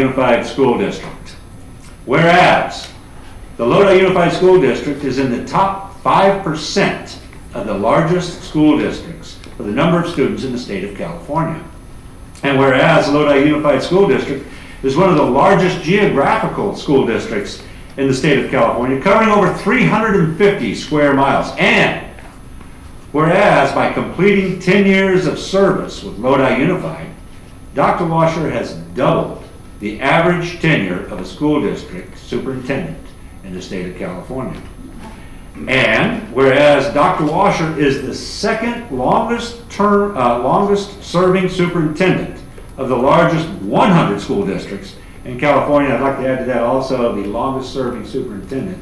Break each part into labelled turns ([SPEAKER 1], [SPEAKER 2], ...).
[SPEAKER 1] Unified School District. Whereas the Lodi Unified School District is in the top 5% of the largest school districts for the number of students in the state of California. And whereas Lodi Unified School District is one of the largest geographical school districts in the state of California, covering over 350 square miles. And whereas by completing 10 years of service with Lodi Unified, Dr. Washer has doubled the average tenure of a school district superintendent in the state of California. And whereas Dr. Washer is the second longest serving superintendent of the largest 100 school districts in California, I'd like to add to that also the longest serving superintendent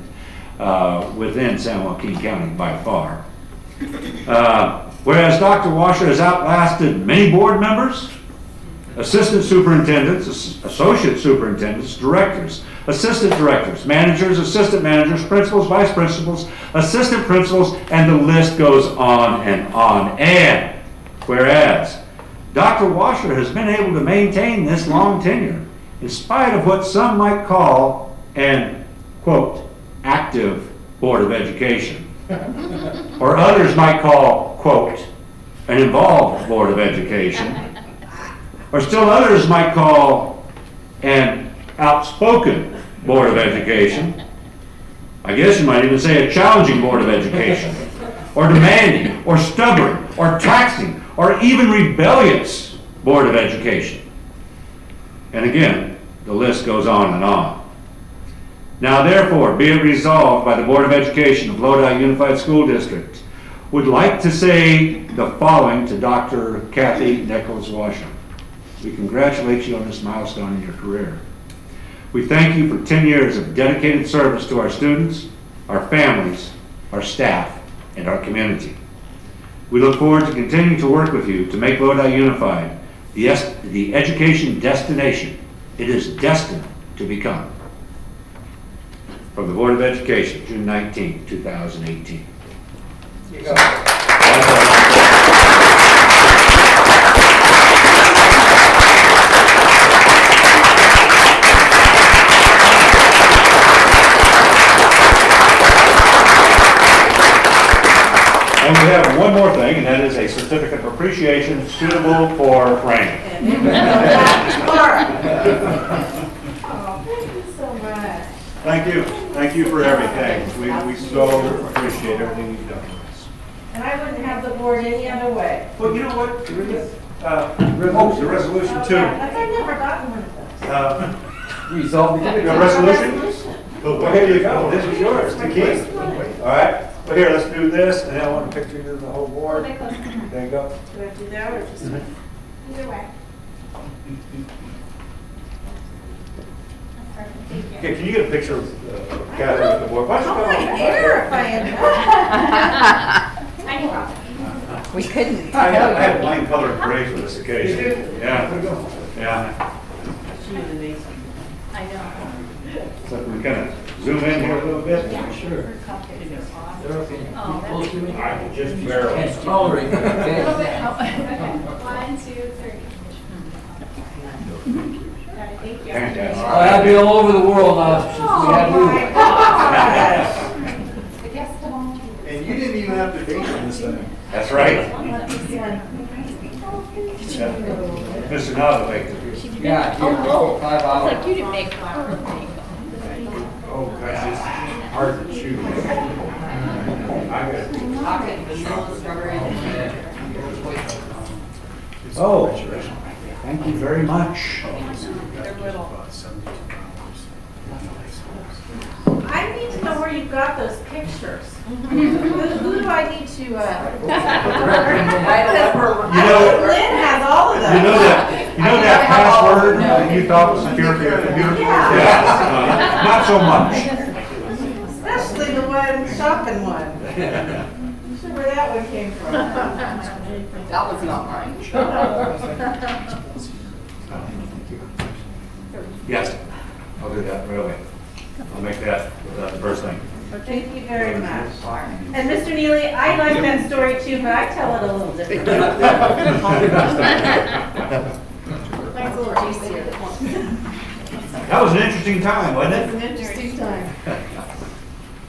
[SPEAKER 1] within San Joaquin County by far. Whereas Dr. Washer has outlasted many board members, assistant superintendents, associate superintendents, directors, assistant directors, managers, assistant managers, principals, vice principals, assistant principals, and the list goes on and on. And whereas Dr. Washer has been able to maintain this long tenure in spite of what some might call an, quote, active Board of Education, or others might call, quote, an involved Board of Education, or still others might call an outspoken Board of Education. I guess you might even say a challenging Board of Education, or demanding, or stubborn, or taxing, or even rebellious Board of Education. And again, the list goes on and on. Now therefore, be it resolved by the Board of Education of Lodi Unified School District, would like to say the following to Dr. Kathy Nichols Washer. We congratulate you on this milestone in your career. We thank you for 10 years of dedicated service to our students, our families, our staff, and our community. We look forward to continuing to work with you to make Lodi Unified the education destination it is destined to become. From the Board of Education, June 19, 2018. Here you go. And we have one more thing, and that is a certificate of appreciation suitable for Frank.
[SPEAKER 2] Oh, thank you so much.
[SPEAKER 1] Thank you. Thank you for everything. We so appreciate everything you've done for us.
[SPEAKER 2] And I wouldn't have the board any other way.
[SPEAKER 1] Well, you know what? The resolution too.
[SPEAKER 2] I've never gotten one of those.
[SPEAKER 3] Resolved.
[SPEAKER 1] The resolution? Well, here you go. This is yours to keep. All right. Well, here, let's do this, and then I want a picture of the whole board. There you go.
[SPEAKER 2] Do I do that or just?
[SPEAKER 4] Either way.
[SPEAKER 1] Okay, can you get a picture of Catherine with the board? Why don't
[SPEAKER 2] Oh,
[SPEAKER 1] you
[SPEAKER 2] my
[SPEAKER 1] come
[SPEAKER 2] hair if I had.
[SPEAKER 4] I know.
[SPEAKER 5] We couldn't.
[SPEAKER 1] I had plain colored gray for this occasion. Yeah. Yeah.
[SPEAKER 4] I know.
[SPEAKER 1] So we kind of zoom in here a little bit?
[SPEAKER 4] Yeah.
[SPEAKER 3] Sure. They're okay.
[SPEAKER 4] Oh, that's
[SPEAKER 3] Close to me.
[SPEAKER 1] I can just barely.
[SPEAKER 3] Can't tolerate
[SPEAKER 4] a little
[SPEAKER 3] that.
[SPEAKER 4] bit. Oh, okay. 1, 2, 3. Got it. Thank you.
[SPEAKER 1] Fantastic.
[SPEAKER 3] I'll be all over the world now since we have
[SPEAKER 2] Oh, my
[SPEAKER 3] you.
[SPEAKER 2] gosh.
[SPEAKER 4] I guess the one.
[SPEAKER 6] And you didn't even have to date on this thing.
[SPEAKER 1] That's right.
[SPEAKER 4] Let me see.
[SPEAKER 1] Mr. Nava baked it.
[SPEAKER 3] Yeah, here,
[SPEAKER 4] Oh,
[SPEAKER 3] 5 hours.
[SPEAKER 4] like you didn't make flour.
[SPEAKER 6] Oh, gosh, it's hard to choose. I got
[SPEAKER 1] Oh, thank you very much.
[SPEAKER 2] I need to know where you got those pictures. Who do I need to,
[SPEAKER 1] You know,
[SPEAKER 2] Lynn has all of those.
[SPEAKER 1] you know that password that you thought was secure for your computer?
[SPEAKER 2] Yeah.
[SPEAKER 1] Not so much.
[SPEAKER 2] Especially the one, shopping one. I'm sure where that one came from.
[SPEAKER 5] That was not mine.
[SPEAKER 1] Yes, I'll do that right away. I'll make that the first thing.
[SPEAKER 2] Thank you very much. And Mr. Neely, I like that story too, but I tell it a little differently.
[SPEAKER 4] Mine's a little juicier.
[SPEAKER 1] That was an interesting time, wasn't
[SPEAKER 2] That's
[SPEAKER 1] it?
[SPEAKER 2] an interesting time.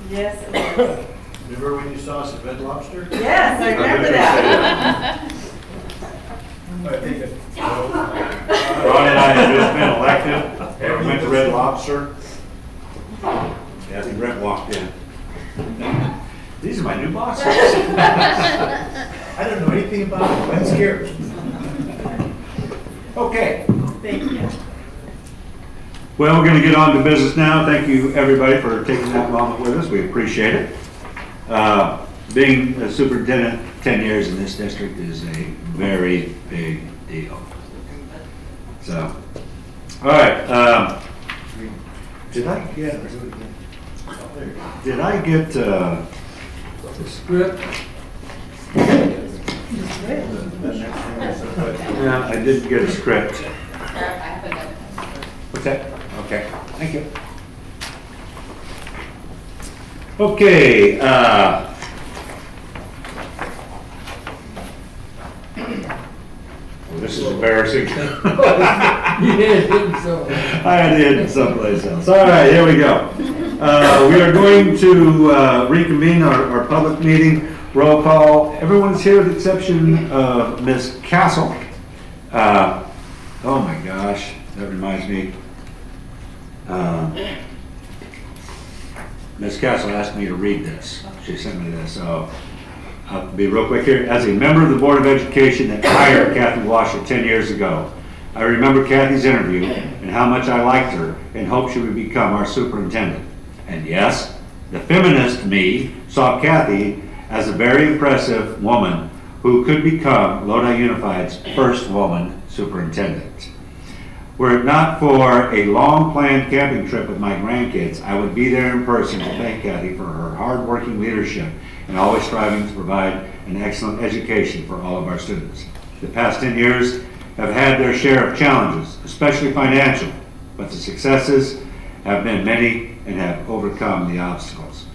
[SPEAKER 2] Yes, it was.
[SPEAKER 6] Remember when you saw us at Red Lobster?
[SPEAKER 2] Yes, I remember that.
[SPEAKER 6] I think it.
[SPEAKER 1] Ron and I had just been elected, and we went to Red Lobster. Kathy Brent walked in. These are my new bosses.
[SPEAKER 6] I don't know anything about it, I'm scared.
[SPEAKER 1] Okay.
[SPEAKER 2] Thank you.
[SPEAKER 1] Well, we're going to get on to business now. Thank you, everybody, for taking that moment with us. We appreciate it. Being a superintendent 10 years in this district is a very big deal. So, all right. Did I get the
[SPEAKER 3] Script.
[SPEAKER 1] Yeah, I didn't get a script.
[SPEAKER 5] I haven't done it.
[SPEAKER 1] What's that? Okay, thank you. Okay, this is embarrassing.
[SPEAKER 3] You did, so.
[SPEAKER 1] I had it in someplace else. All right, here we go. We are going to reconvene our public meeting. Roll call. Everyone's here with the exception of Ms. Castle. Oh my gosh, that reminds me. Ms. Castle asked me to read this. She sent me this, so I'll be real quick here. As a member of the Board of Education that hired Kathy Washer 10 years ago, I remember Kathy's interview and how much I liked her and hoped she would become our superintendent. And yes, the feminist me saw Kathy as a very impressive woman who could become Lodi Unified's first woman superintendent. Were it not for a long-planned camping trip with my grandkids, I would be there in person to thank Kathy for her hard-working leadership and always striving to provide an excellent education for all of our students. The past 10 years have had their share of challenges, especially financial, but the successes have been many and have overcome the obstacles.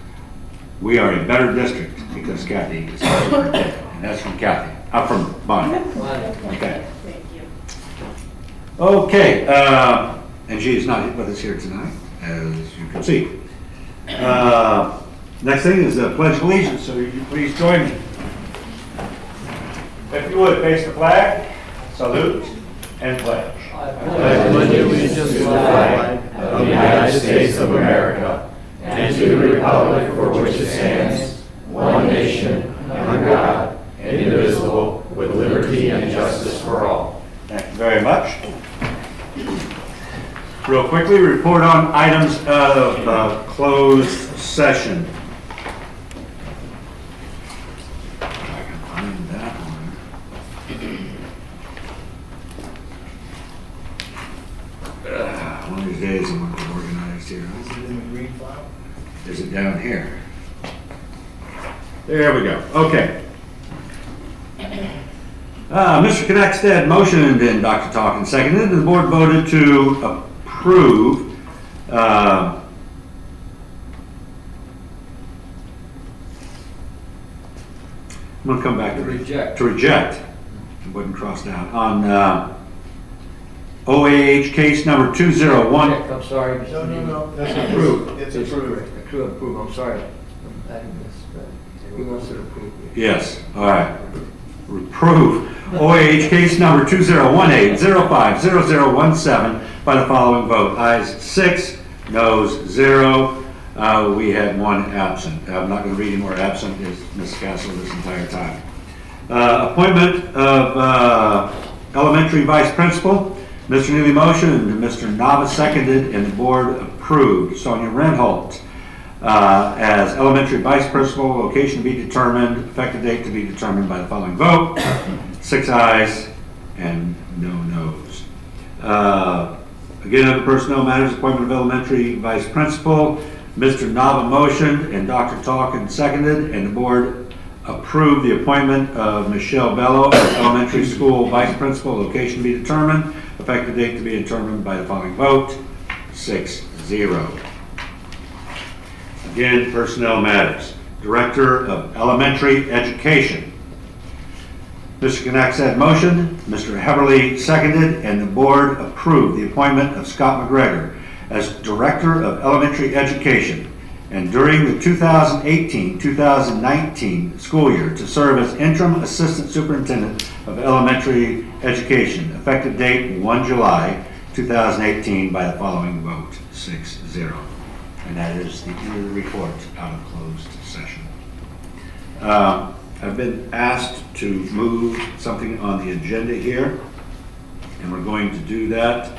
[SPEAKER 1] We are a better district because Kathy is our superintendent, and that's from Kathy, from Bonnie. Okay.
[SPEAKER 2] Thank you.
[SPEAKER 1] Okay, and she is not with us here tonight, as you can see. Next thing is the Pledge of Allegiance, so you please join me. If you would, face the flag, salute, and pledge.
[SPEAKER 3] I
[SPEAKER 7] pledge allegiance to the flag of the United States of America and to the republic for which it stands, one nation, under God, indivisible, with liberty and justice for all.
[SPEAKER 1] Thank you very much. Real quickly, report on items out of closed session. If I can find that one. One of these days I'm going to get organized here.
[SPEAKER 6] Is it in the green file?
[SPEAKER 1] Is it down here? There we go. Okay. Mr. Knackstead motioned and Dr. Talkin seconded, and the board voted to approve I'm going to come back to
[SPEAKER 3] Reject.
[SPEAKER 1] To reject. It wasn't crossed out. On OAH case number 201.
[SPEAKER 3] I'm sorry.
[SPEAKER 6] No, that's approved. It's approved.
[SPEAKER 3] Approve, I'm sorry. I'm adding this, we want to approve.
[SPEAKER 1] Yes, all right. Approve OAH case number 2018-05-0017 by the following vote. Ayes 6, noes 0. We had one absent. I'm not going to read any more absent as Ms. Castle this entire time. Appointment of elementary vice principal. Mr. Neely motioned, Mr. Nava seconded, and the board approved. Sonia Renholt as elementary vice principal, location to be determined, effective date to be determined by the following vote. 6 ayes and no noes. Again, under personnel matters, appointment of elementary vice principal. Mr. Nava motioned and Dr. Talkin seconded, and the board approved the appointment of Michelle Bello as elementary school vice principal, location to be determined, effective date to be determined by the following vote. 6-0. Again, personnel matters. Director of Elementary Education. Mr. Knackstead motioned, Mr. Heberly seconded, and the board approved the appointment of Scott McGregor as Director of Elementary Education, and during the 2018-2019 school year to serve as Interim Assistant Superintendent of Elementary Education, effective date 1 July 2018 by the following vote, 6-0. And that is the end of the report out of closed session. I've been asked to move something on the agenda here, and we're going to do that.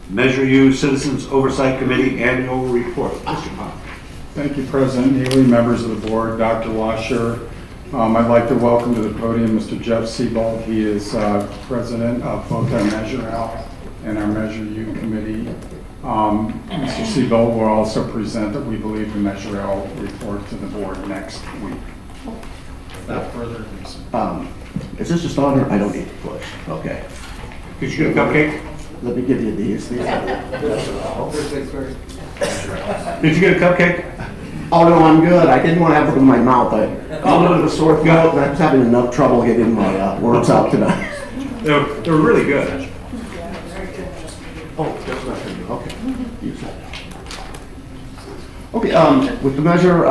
[SPEAKER 1] Measure U Citizens Oversight Committee Annual Report. Mr. Pond.
[SPEAKER 8] Thank you, President Neely, members of the board, Dr. Washer. I'd like to welcome to the podium Mr. Jeff Sebald. He is president of both our Measure L and our Measure U committee. Mr. Sebald will also present that we believe the Measure L report to the board next week. Without further ado.
[SPEAKER 9] Is this just on or I don't need to push? Okay.
[SPEAKER 1] Could you get a cupcake?
[SPEAKER 9] Let me give you these.
[SPEAKER 1] Did you get a cupcake?
[SPEAKER 9] Oh, no, I'm good. I didn't want to have them in my mouth. I got a little bit of a sore throat, and I was having enough trouble getting my words out tonight.
[SPEAKER 1] They're really good.
[SPEAKER 9] Oh, that's not good. Okay. Use that. Okay, with the Measure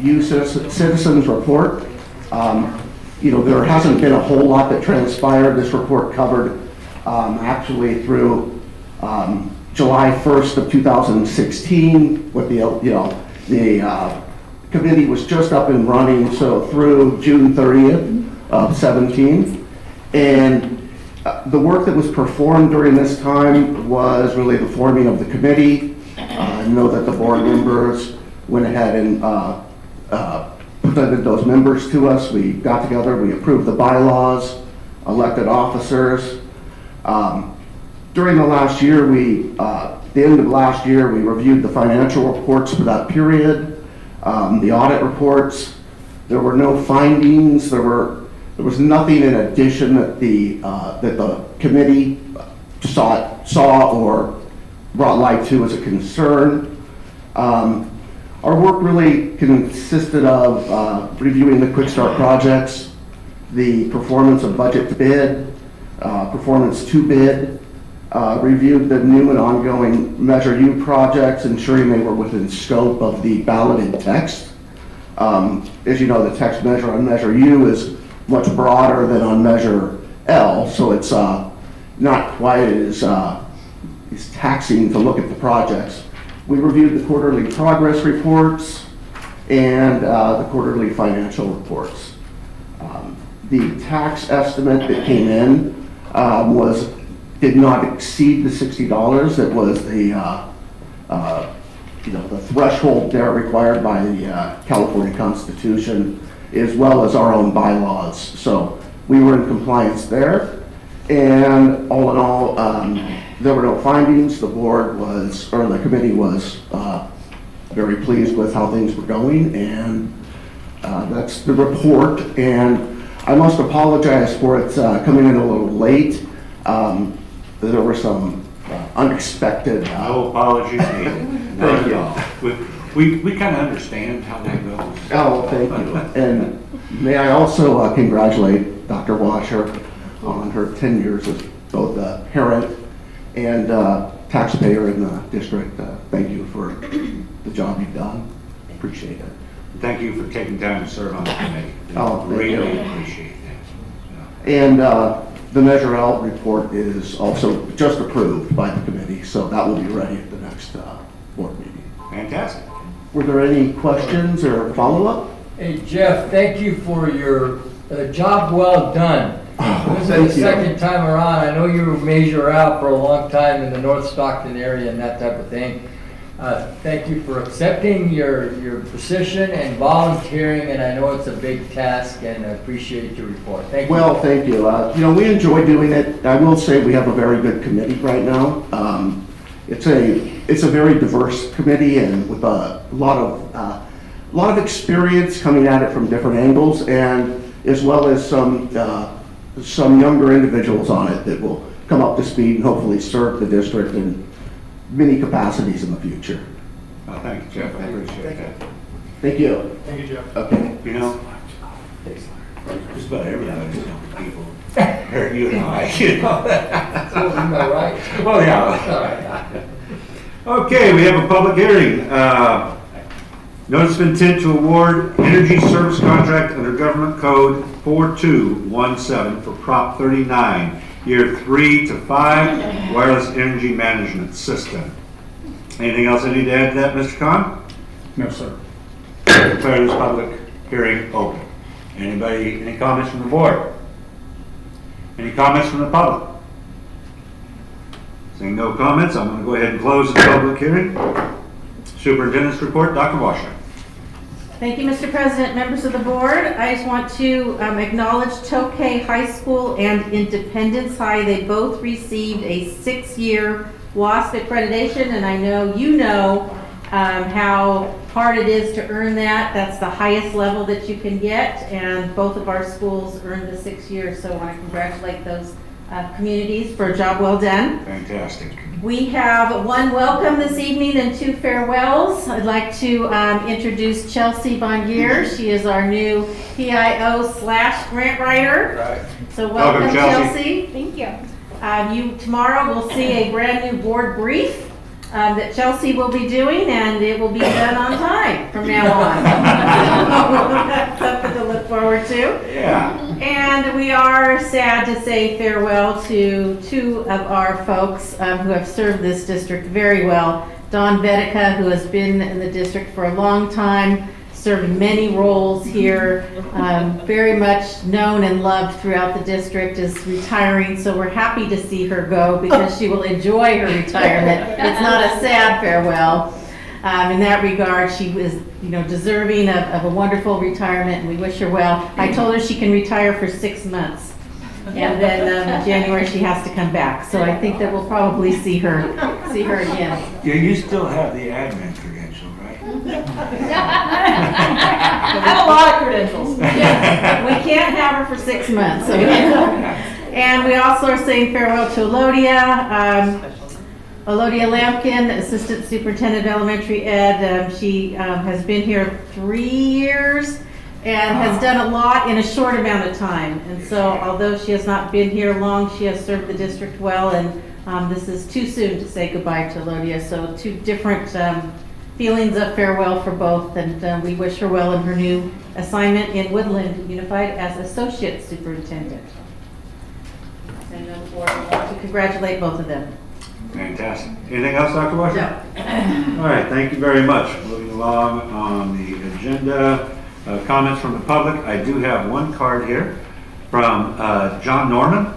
[SPEAKER 9] U Citizens Report, there hasn't been a whole lot that transpired. This report covered actually through July 1st of 2016, with the committee was just up and running, so through June 30th of 17. And the work that was performed during this time was really the forming of the committee. I know that the board members went ahead and presented those members to us. We got together, we approved the bylaws, elected officers. During the last year, the end of last year, we reviewed the financial reports for that period, the audit reports. There were no findings. There was nothing in addition that the committee saw or brought light to as a concern. Our work really consisted of reviewing the quick start projects, the performance of budget to bid, performance to bid, reviewed the new and ongoing Measure U projects, ensuring they were within scope of the balloted text. As you know, the text measure on Measure U is much broader than on Measure L, so it's not quite as taxing to look at the projects. We reviewed the quarterly progress reports and the quarterly financial reports. The tax estimate that came in did not exceed the $60. It was the threshold there required by the California Constitution, as well as our own bylaws. So we were in compliance there. And all in all, there were no findings. The committee was very pleased with how things were going, and that's the report. And I must apologize for it coming in a little late. There were some unexpected.
[SPEAKER 1] No apologies needed. Not at all. We kind of understand how that goes.
[SPEAKER 9] Oh, thank you. And may I also congratulate Dr. Washer on her 10 years as both a parent and taxpayer in the district. Thank you for the job you've done. Appreciate it.
[SPEAKER 1] Thank you for taking time to serve on the committee.
[SPEAKER 9] Oh, thank
[SPEAKER 1] Really
[SPEAKER 9] you.
[SPEAKER 1] appreciate that.
[SPEAKER 9] And the Measure L report is also just approved by the committee, so that will be ready at the next board meeting.
[SPEAKER 1] Fantastic.
[SPEAKER 9] Were there any questions or follow-up?
[SPEAKER 3] Hey, Jeff, thank you for your job well done. This is
[SPEAKER 9] Thank
[SPEAKER 3] the
[SPEAKER 9] you.
[SPEAKER 3] second time around. I know you were Measure out for a long time in the North Stockton area and that type of thing. Thank you for accepting your position and volunteering, and I know it's a big task, and I appreciate your report. Thank you.
[SPEAKER 9] Well, thank you. We enjoy doing it. I will say we have a very good committee right now. It's a very diverse committee, and with a lot of experience coming at it from different angles, and as well as some younger individuals on it that will come up to speed and hopefully serve the district in many capacities in the future.
[SPEAKER 1] Well, thank you, Jeff. I appreciate that.
[SPEAKER 9] Thank you.
[SPEAKER 6] Thank you, Jeff.
[SPEAKER 9] Okay.
[SPEAKER 1] You know, just about everybody's young people Or you and I, you know.
[SPEAKER 3] Am I right?
[SPEAKER 1] Well, yeah. Okay, we have a public hearing. Notice of intent to award energy service contract under Government Code 4217 for Prop 39, Year 3 to 5, Wireless Energy Management System. Anything else I need to add to that, Mr. Khan?
[SPEAKER 8] No, sir.
[SPEAKER 1] Declare this public hearing open. Anybody, any comments from the board? Any comments from the public? Seeing no comments, I'm going to go ahead and close the public hearing. Superintendent's report, Dr. Washer.
[SPEAKER 2] Thank you, Mr. President, members of the board. I just want to acknowledge Tokay High School and Independence High. They both received a 6-year WASC accreditation, and I know you know how hard it is to earn that. That's the highest level that you can get, and both of our schools earned the 6 years, so I want to congratulate those communities for a job well done.
[SPEAKER 1] Fantastic.
[SPEAKER 2] We have one welcome this evening and 2 farewells. I'd like to introduce Chelsea Bongier. She is our new PIO/grant writer.
[SPEAKER 1] Right.
[SPEAKER 2] So welcome, Chelsea.
[SPEAKER 4] Thank you.
[SPEAKER 2] You tomorrow will see a brand new board brief that Chelsea will be doing, and it will be done on time from now on. That's something to look forward to.
[SPEAKER 1] Yeah.
[SPEAKER 2] And we are sad to say farewell to 2 of our folks who have served this district very well. Don Vedica, who has been in the district for a long time, served many roles here, very much known and loved throughout the district, is retiring, so we're happy to see her go because she will enjoy her retirement. It's not a sad farewell. In that regard, she was, deserving of a wonderful retirement, and we wish her well. I told her she can retire for 6 months, and then in January she has to come back. So I think that we'll probably see her again.
[SPEAKER 1] Yeah, you still have the admin credential, right?
[SPEAKER 2] I have a lot of credentials. We can't have her for 6 months. So and we also are saying farewell to Elodia. Elodia Lampkin, Assistant Superintendent of Elementary Ed. She has been here 3 years and has done a lot in a short amount of time. And so although she has not been here long, she has served the district well, and this is too soon to say goodbye to Elodia. So 2 different feelings of farewell for both, and we wish her well in her new assignment in Woodland Unified as Associate Superintendent. And the board would like to congratulate both of them.
[SPEAKER 1] Fantastic. Anything else, Dr. Washer?
[SPEAKER 2] No.
[SPEAKER 1] All right, thank you very much. Moving along on the agenda, comments from the public. I do have one card here from John Norman.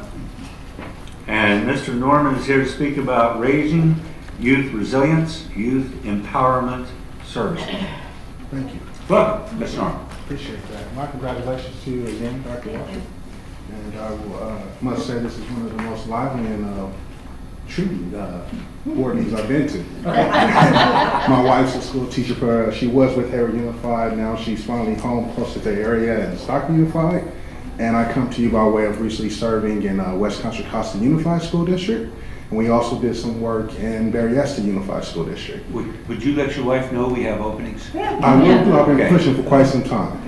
[SPEAKER 1] And Mr. Norman is here to speak about raising youth resilience, youth empowerment services.
[SPEAKER 6] Thank you.
[SPEAKER 1] Welcome, Mr. Norman.
[SPEAKER 6] Appreciate that. My congratulations to you again, Dr. Walker. And I will, must say this is one of the most lively and truly board meetings I've been to. My wife's a school teacher for, she was with Hayward Unified, now she's finally home close to the area in Stockton Unified. And I come to you by way of recently serving in West Contra Costa Unified School District. And we also did some work in Berryessa Unified School District.
[SPEAKER 1] Would you let your wife know we have openings?
[SPEAKER 6] I will do. I've been pushing for quite some time.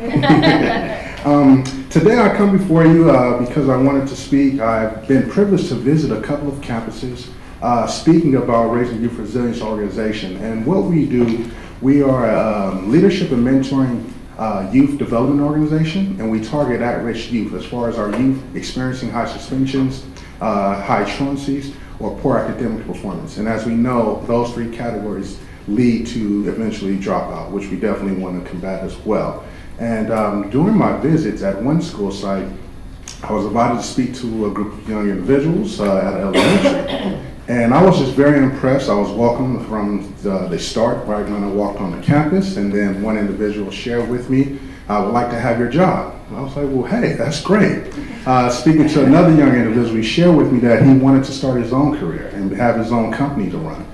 [SPEAKER 6] Today I come before you because I wanted to speak. I've been privileged to visit a couple of campuses speaking about Raising Youth Resilience Organization. And what we do, we are a leadership and mentoring youth development organization, and we target at-risk youth as far as our youth experiencing high suspensions, high truancies, or poor academic performance. And as we know, those 3 categories lead to eventually dropout, which we definitely want to combat as well. And during my visits at one school site, I was invited to speak to a group of young individuals at elementary. And I was just very impressed. I was welcomed from the start right when I walked on the campus, and then one individual shared with me, I would like to have your job. And I was like, well, hey, that's great. Speaking to another young individual, he shared with me that he wanted to start his own career and have his own company to run.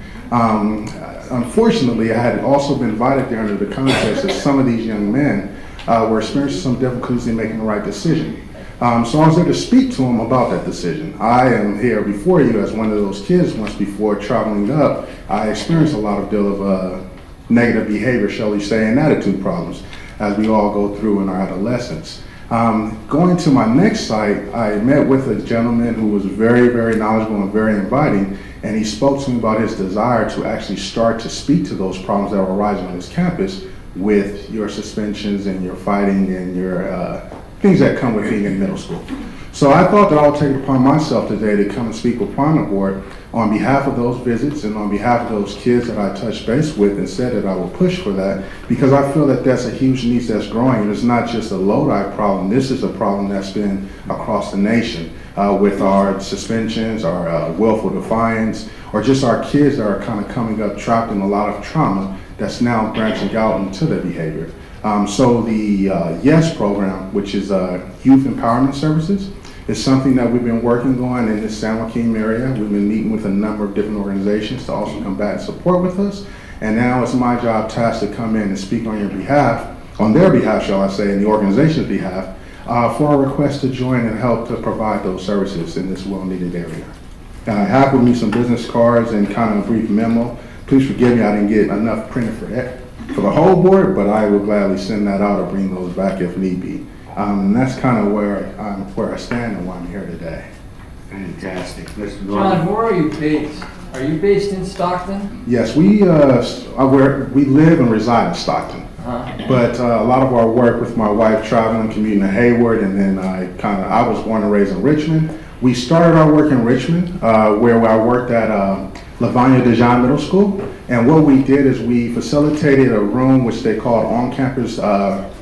[SPEAKER 6] Unfortunately, I had also been invited there under the context that some of these young men were experiencing some difficulties in making the right decision. So I was there to speak to him about that decision. I am here before you as one of those kids. Once before traveling up, I experienced a lot of negative behavior, shall we say, and attitude problems as we all go through in our adolescence. Going to my next site, I met with a gentleman who was very, very knowledgeable and very inviting, and he spoke to me about his desire to actually start to speak to those problems that are arising on his campus with your suspensions and your fighting and your things that come with being in middle school. So I thought that I'll take it upon myself today to come and speak upon the board on behalf of those visits and on behalf of those kids that I touched base with, and said that I will push for that, because I feel that that's a huge need that's growing. And it's not just a Lodi problem. This is a problem that's been across the nation with our suspensions, our willful defiance, or just our kids that are kind of coming up trapped in a lot of trauma that's now branching out into their behavior. So the YES program, which is Youth Empowerment Services, is something that we've been working on in the San Joaquin area. We've been meeting with a number of different organizations to also come back and support with us. And now it's my job task to come in and speak on your behalf, on their behalf, shall I say, and the organization's behalf, for a request to join and help to provide those services in this well-needed area. I have with me some business cards and kind of a brief memo. Please forgive me, I didn't get enough printed for the whole board, but I will gladly send that out or bring those back if need be. And that's kind of where I stand and why I'm here today.
[SPEAKER 1] Fantastic. Mr.
[SPEAKER 3] John,
[SPEAKER 1] Norman.
[SPEAKER 3] where are you based? Are you based in Stockton?
[SPEAKER 6] Yes, we live and reside in Stockton, but a lot of our work with my wife traveling, commuting to Hayward, and then I was born and raised in Richmond. We started our work in Richmond, where I worked at Lavanya Dejan Middle School, and what we did is we facilitated a room which they called on-campus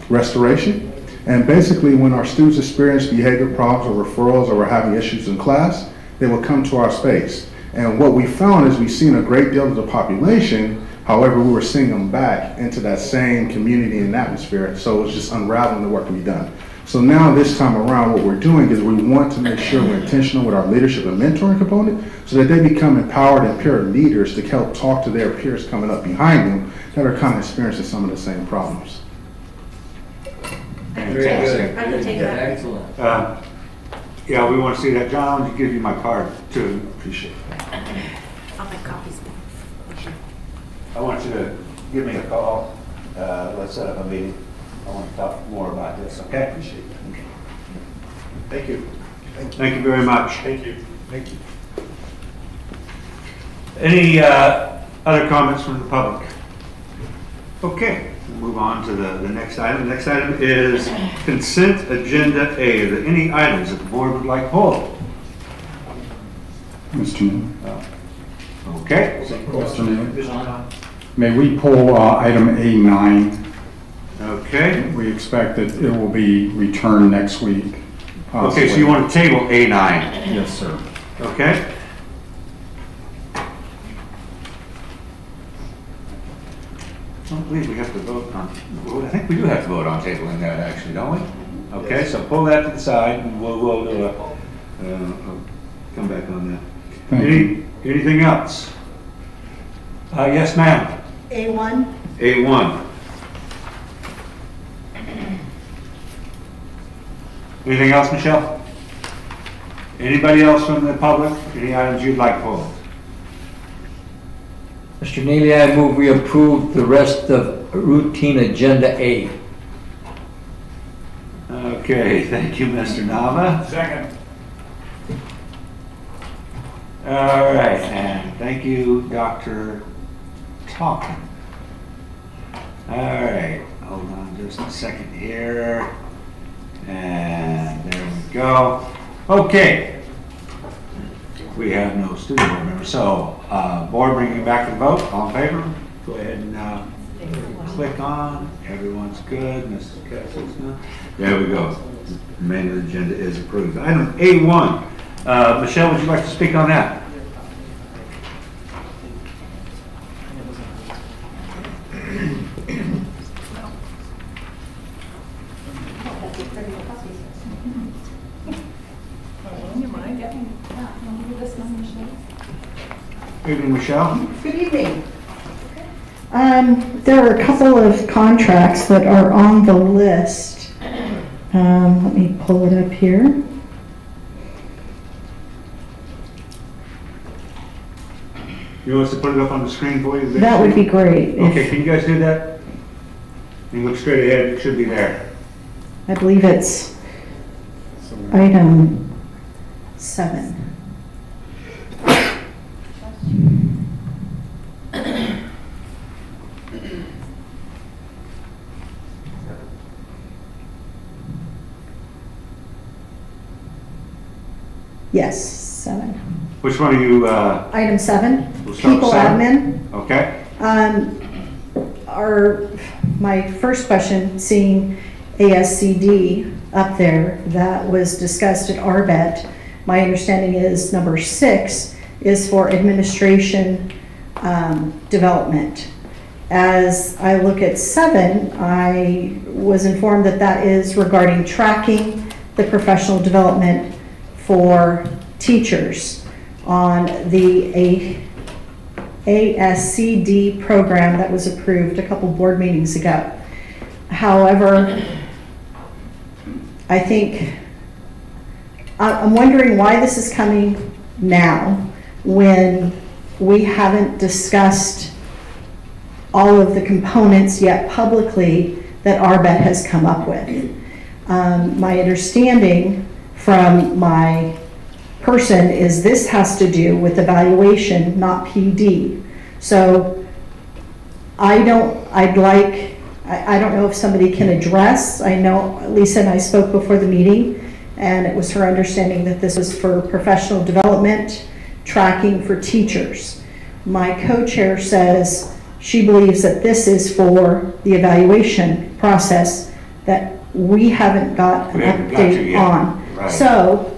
[SPEAKER 6] restoration. And basically, when our students experienced behavior problems or referrals or were having issues in class, they would come to our space. And what we found is we've seen a great deal of the population, however, we were seeing them back into that same community and atmosphere, so it was just unraveling the work to be done. So now this time around, what we're doing is we want to make sure we're intentional with our leadership and mentoring component so that they become empowered and peer leaders to help talk to their peers coming up behind them that are kind of experiencing some of the same problems.
[SPEAKER 3] Very good.
[SPEAKER 2] I can take that.
[SPEAKER 3] Excellent.
[SPEAKER 1] Yeah, we want to see that. John, I'll give you my card too.
[SPEAKER 6] Appreciate it.
[SPEAKER 2] I'll make copies.
[SPEAKER 1] I want you to give me a call. Let's set up a meeting. I want to talk more about this, okay? Appreciate it.
[SPEAKER 6] Thank you.
[SPEAKER 1] Thank you very much.
[SPEAKER 8] Thank you.
[SPEAKER 6] Thank you.
[SPEAKER 1] Any other comments from the public? Okay, we'll move on to the next item. The next item is consent agenda A. Are there any items that the board would like pulled?
[SPEAKER 8] Mr. Neal.
[SPEAKER 1] Okay.
[SPEAKER 8] Mr. Neal. May we pull item A9?
[SPEAKER 1] Okay.
[SPEAKER 8] We expect that it will be returned next week.
[SPEAKER 1] Okay, so you want to table A9?
[SPEAKER 8] Yes, sir.
[SPEAKER 1] Okay. I don't believe we have to vote on, well, I think we do have to vote on tabling that actually, don't we? Okay, so pull that to the side and we'll do I'll come back on that.
[SPEAKER 8] Thank you.
[SPEAKER 1] Anything else? Yes, ma'am.
[SPEAKER 10] A1.
[SPEAKER 1] A1. Anything else, Michelle? Anybody else from the public? Any items you'd like pulled?
[SPEAKER 3] Mr. Neely, I move we approve the rest of routine agenda A.
[SPEAKER 1] Okay, thank you, Mr. Nava.
[SPEAKER 8] Second.
[SPEAKER 1] All right, and thank you, Dr. Talkin. All right, hold on just a second here. And there we go. Okay. We have no student board members, so board bringing it back to the vote. All in favor? Go ahead and click on. Everyone's good. Mrs. Kessler's not. There we go. The main agenda is approved. Item A1. Michelle, would you like to speak on that? Evening, Michelle.
[SPEAKER 10] Good evening. There are a couple of contracts that are on the list. Let me pull it up here.
[SPEAKER 1] You want us to put it up on the screen for you?
[SPEAKER 10] That would be great.
[SPEAKER 1] Okay, can you guys do that? You look straight ahead, it should be there.
[SPEAKER 10] I believe it's item 7. Yes, 7.
[SPEAKER 1] Which one are you,
[SPEAKER 10] Item 7,
[SPEAKER 1] We'll start with
[SPEAKER 10] people
[SPEAKER 1] 7.
[SPEAKER 10] admin.
[SPEAKER 1] okay?
[SPEAKER 10] My first question, seeing ASCD up there, that was discussed at RBET. My understanding is number 6 is for administration development. As I look at 7, I was informed that that is regarding tracking the professional development for teachers on the ASCD program that was approved a couple board meetings ago. However, I think, I'm wondering why this is coming now when we haven't discussed all of the components yet publicly that RBET has come up with. My understanding from my person is this has to do with evaluation, not PD. So I don't know if somebody can address, I know Lisa and I spoke before the meeting, and it was her understanding that this was for professional development, tracking for teachers. My co-chair says she believes that this is for the evaluation process that we haven't got an
[SPEAKER 1] We haven't got to
[SPEAKER 10] update
[SPEAKER 1] yet.
[SPEAKER 10] on.
[SPEAKER 1] Right.
[SPEAKER 10] So,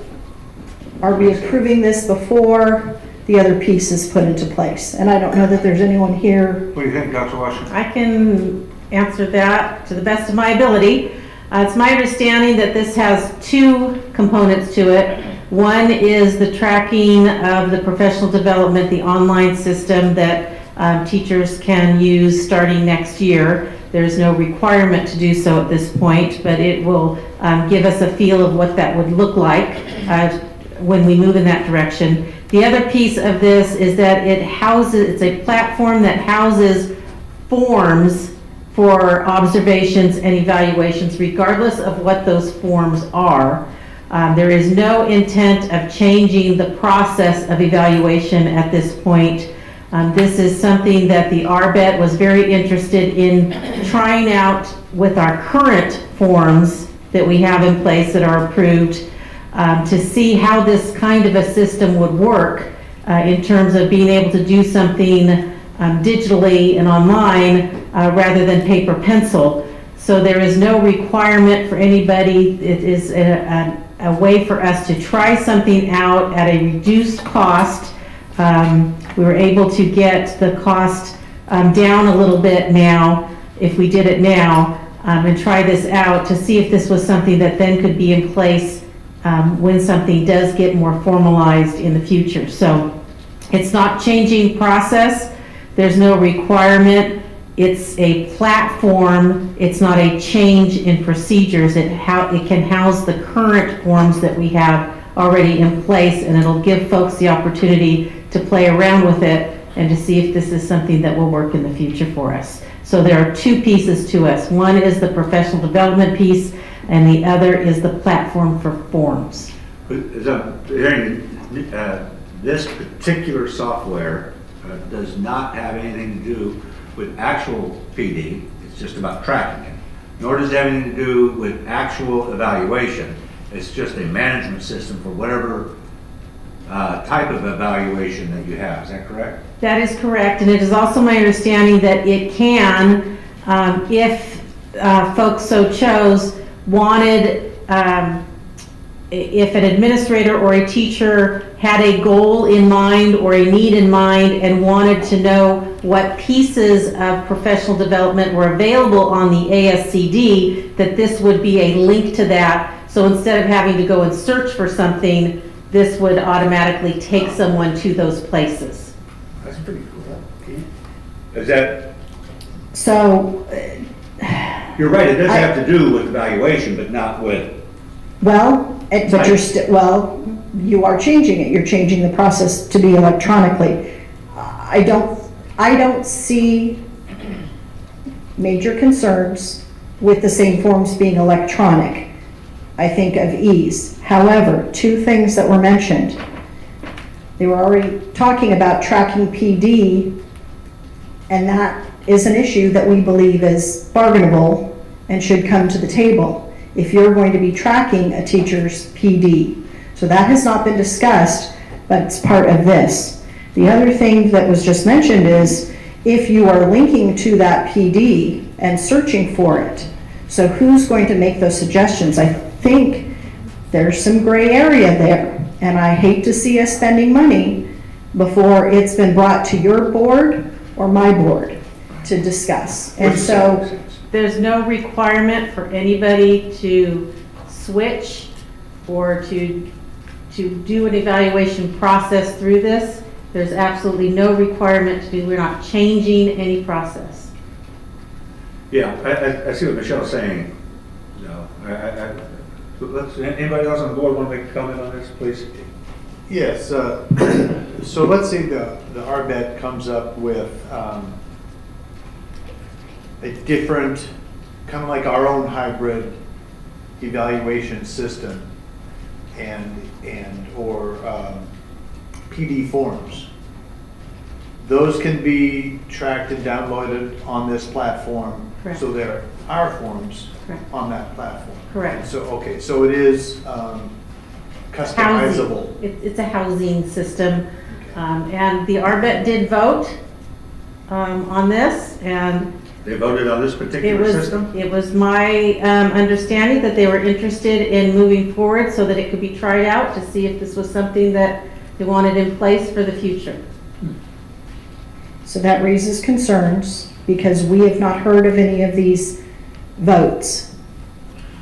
[SPEAKER 10] are we approving this before the other piece is put into place? And I don't know that there's anyone here.
[SPEAKER 1] What do you think, Dr. Washington?
[SPEAKER 2] I can answer that to the best of my ability. It's my understanding that this has 2 components to it. One is the tracking of the professional development, the online system that teachers can use starting next year. There's no requirement to do so at this point, but it will give us a feel of what that would look like when we move in that direction. The other piece of this is that it's a platform that houses forms for observations and evaluations, regardless of what those forms are. There is no intent of changing the process of evaluation at this point. This is something that the RBET was very interested in trying out with our current forms that we have in place that are approved to see how this kind of a system would work in terms of being able to do something digitally and online rather than paper pencil. So there is no requirement for anybody. It is a way for us to try something out at a reduced cost. We were able to get the cost down a little bit now, if we did it now, and try this out to see if this was something that then could be in place when something does get more formalized in the future. So it's not changing process. There's no requirement. It's a platform. It's not a change in procedures. It can house the current forms that we have already in place, and it'll give folks the opportunity to play around with it and to see if this is something that will work in the future for us. So there are 2 pieces to us. One is the professional development piece, and the other is the platform for forms.
[SPEAKER 1] This particular software does not have anything to do with actual PD. It's just about tracking it. Nor does it have anything to do with actual evaluation. It's just a management system for whatever type of evaluation that you have. Is that correct?
[SPEAKER 2] That is correct, and it is also my understanding that it can, if folks so chose, wanted, if an administrator or a teacher had a goal in mind or a need in mind and wanted to know what pieces of professional development were available on the ASCD, that this would be a link to that. So instead of having to go and search for something, this would automatically take someone to those places.
[SPEAKER 1] That's pretty cool. Is that,
[SPEAKER 10] So,
[SPEAKER 1] you're right, it does have to do with evaluation, but not with,
[SPEAKER 10] but you're still, you are changing it. You're changing the process to be electronically. I don't see major concerns with the same forms being electronic. I think, of ease. However, two things that were mentioned. They were already talking about tracking PD, and that is an issue that we believe is bargainable and should come to the table if you're going to be tracking a teacher's PD. So that has not been discussed, but it's part of this. The other thing that was just mentioned is if you are linking to that PD and searching for it. So who's going to make those suggestions? I think there's some gray area there, and I hate to see us spending money before it's been brought to your board or my board to discuss. And so
[SPEAKER 2] There's no requirement for anybody to switch or to do an evaluation process through this. There's absolutely no requirement to do, we're not changing any process.
[SPEAKER 1] Yeah, I see what Michelle's saying. No, anybody else on the board want to make a comment on this, please?
[SPEAKER 11] Yes, so let's say the RBET comes up with a different, kind of like our own hybrid evaluation system or PD forms. Those can be tracked and downloaded on this platform.
[SPEAKER 2] Correct.
[SPEAKER 11] So there are forms
[SPEAKER 2] Correct.
[SPEAKER 11] on that platform.
[SPEAKER 2] Correct.
[SPEAKER 11] So, okay, so it is customizable.
[SPEAKER 2] It's a housing system. And the RBET did vote on this, and
[SPEAKER 1] They voted on this particular system?
[SPEAKER 2] it was my understanding that they were interested in moving forward so that it could be tried out to see if this was something that they wanted in place for the future.
[SPEAKER 10] So that raises concerns because we have not heard of any of these votes.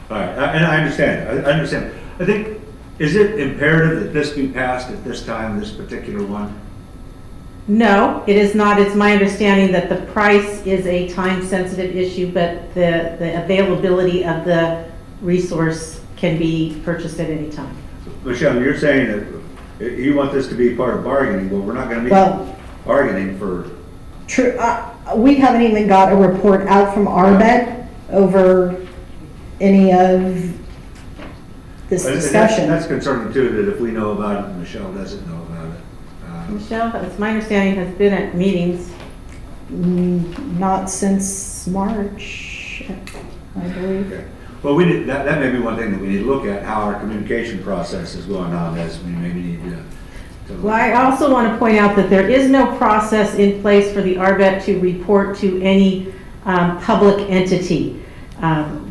[SPEAKER 1] All right, and I understand, I understand. I think, is it imperative that this be passed at this time, this particular one?
[SPEAKER 2] No, it is not. It's my understanding that the price is a time-sensitive issue, but the availability of the resource can be purchased at any time.
[SPEAKER 1] Michelle, you're saying that you want this to be part of bargaining, well, we're not gonna be
[SPEAKER 10] Well,
[SPEAKER 1] bargaining for,
[SPEAKER 10] true, we haven't even got a report out from RBET over any of this
[SPEAKER 1] but
[SPEAKER 10] discussion.
[SPEAKER 1] that's concerning too, that if we know about it, Michelle doesn't know about it.
[SPEAKER 2] Michelle, it's my understanding, has been at meetings.
[SPEAKER 10] Not since March, I believe.
[SPEAKER 1] Okay. Well, we did, that may be one thing that we need to look at, how our communication process is going on, as we maybe need to.
[SPEAKER 2] Well, I also want to point out that there is no process in place for the RBET to report to any public entity.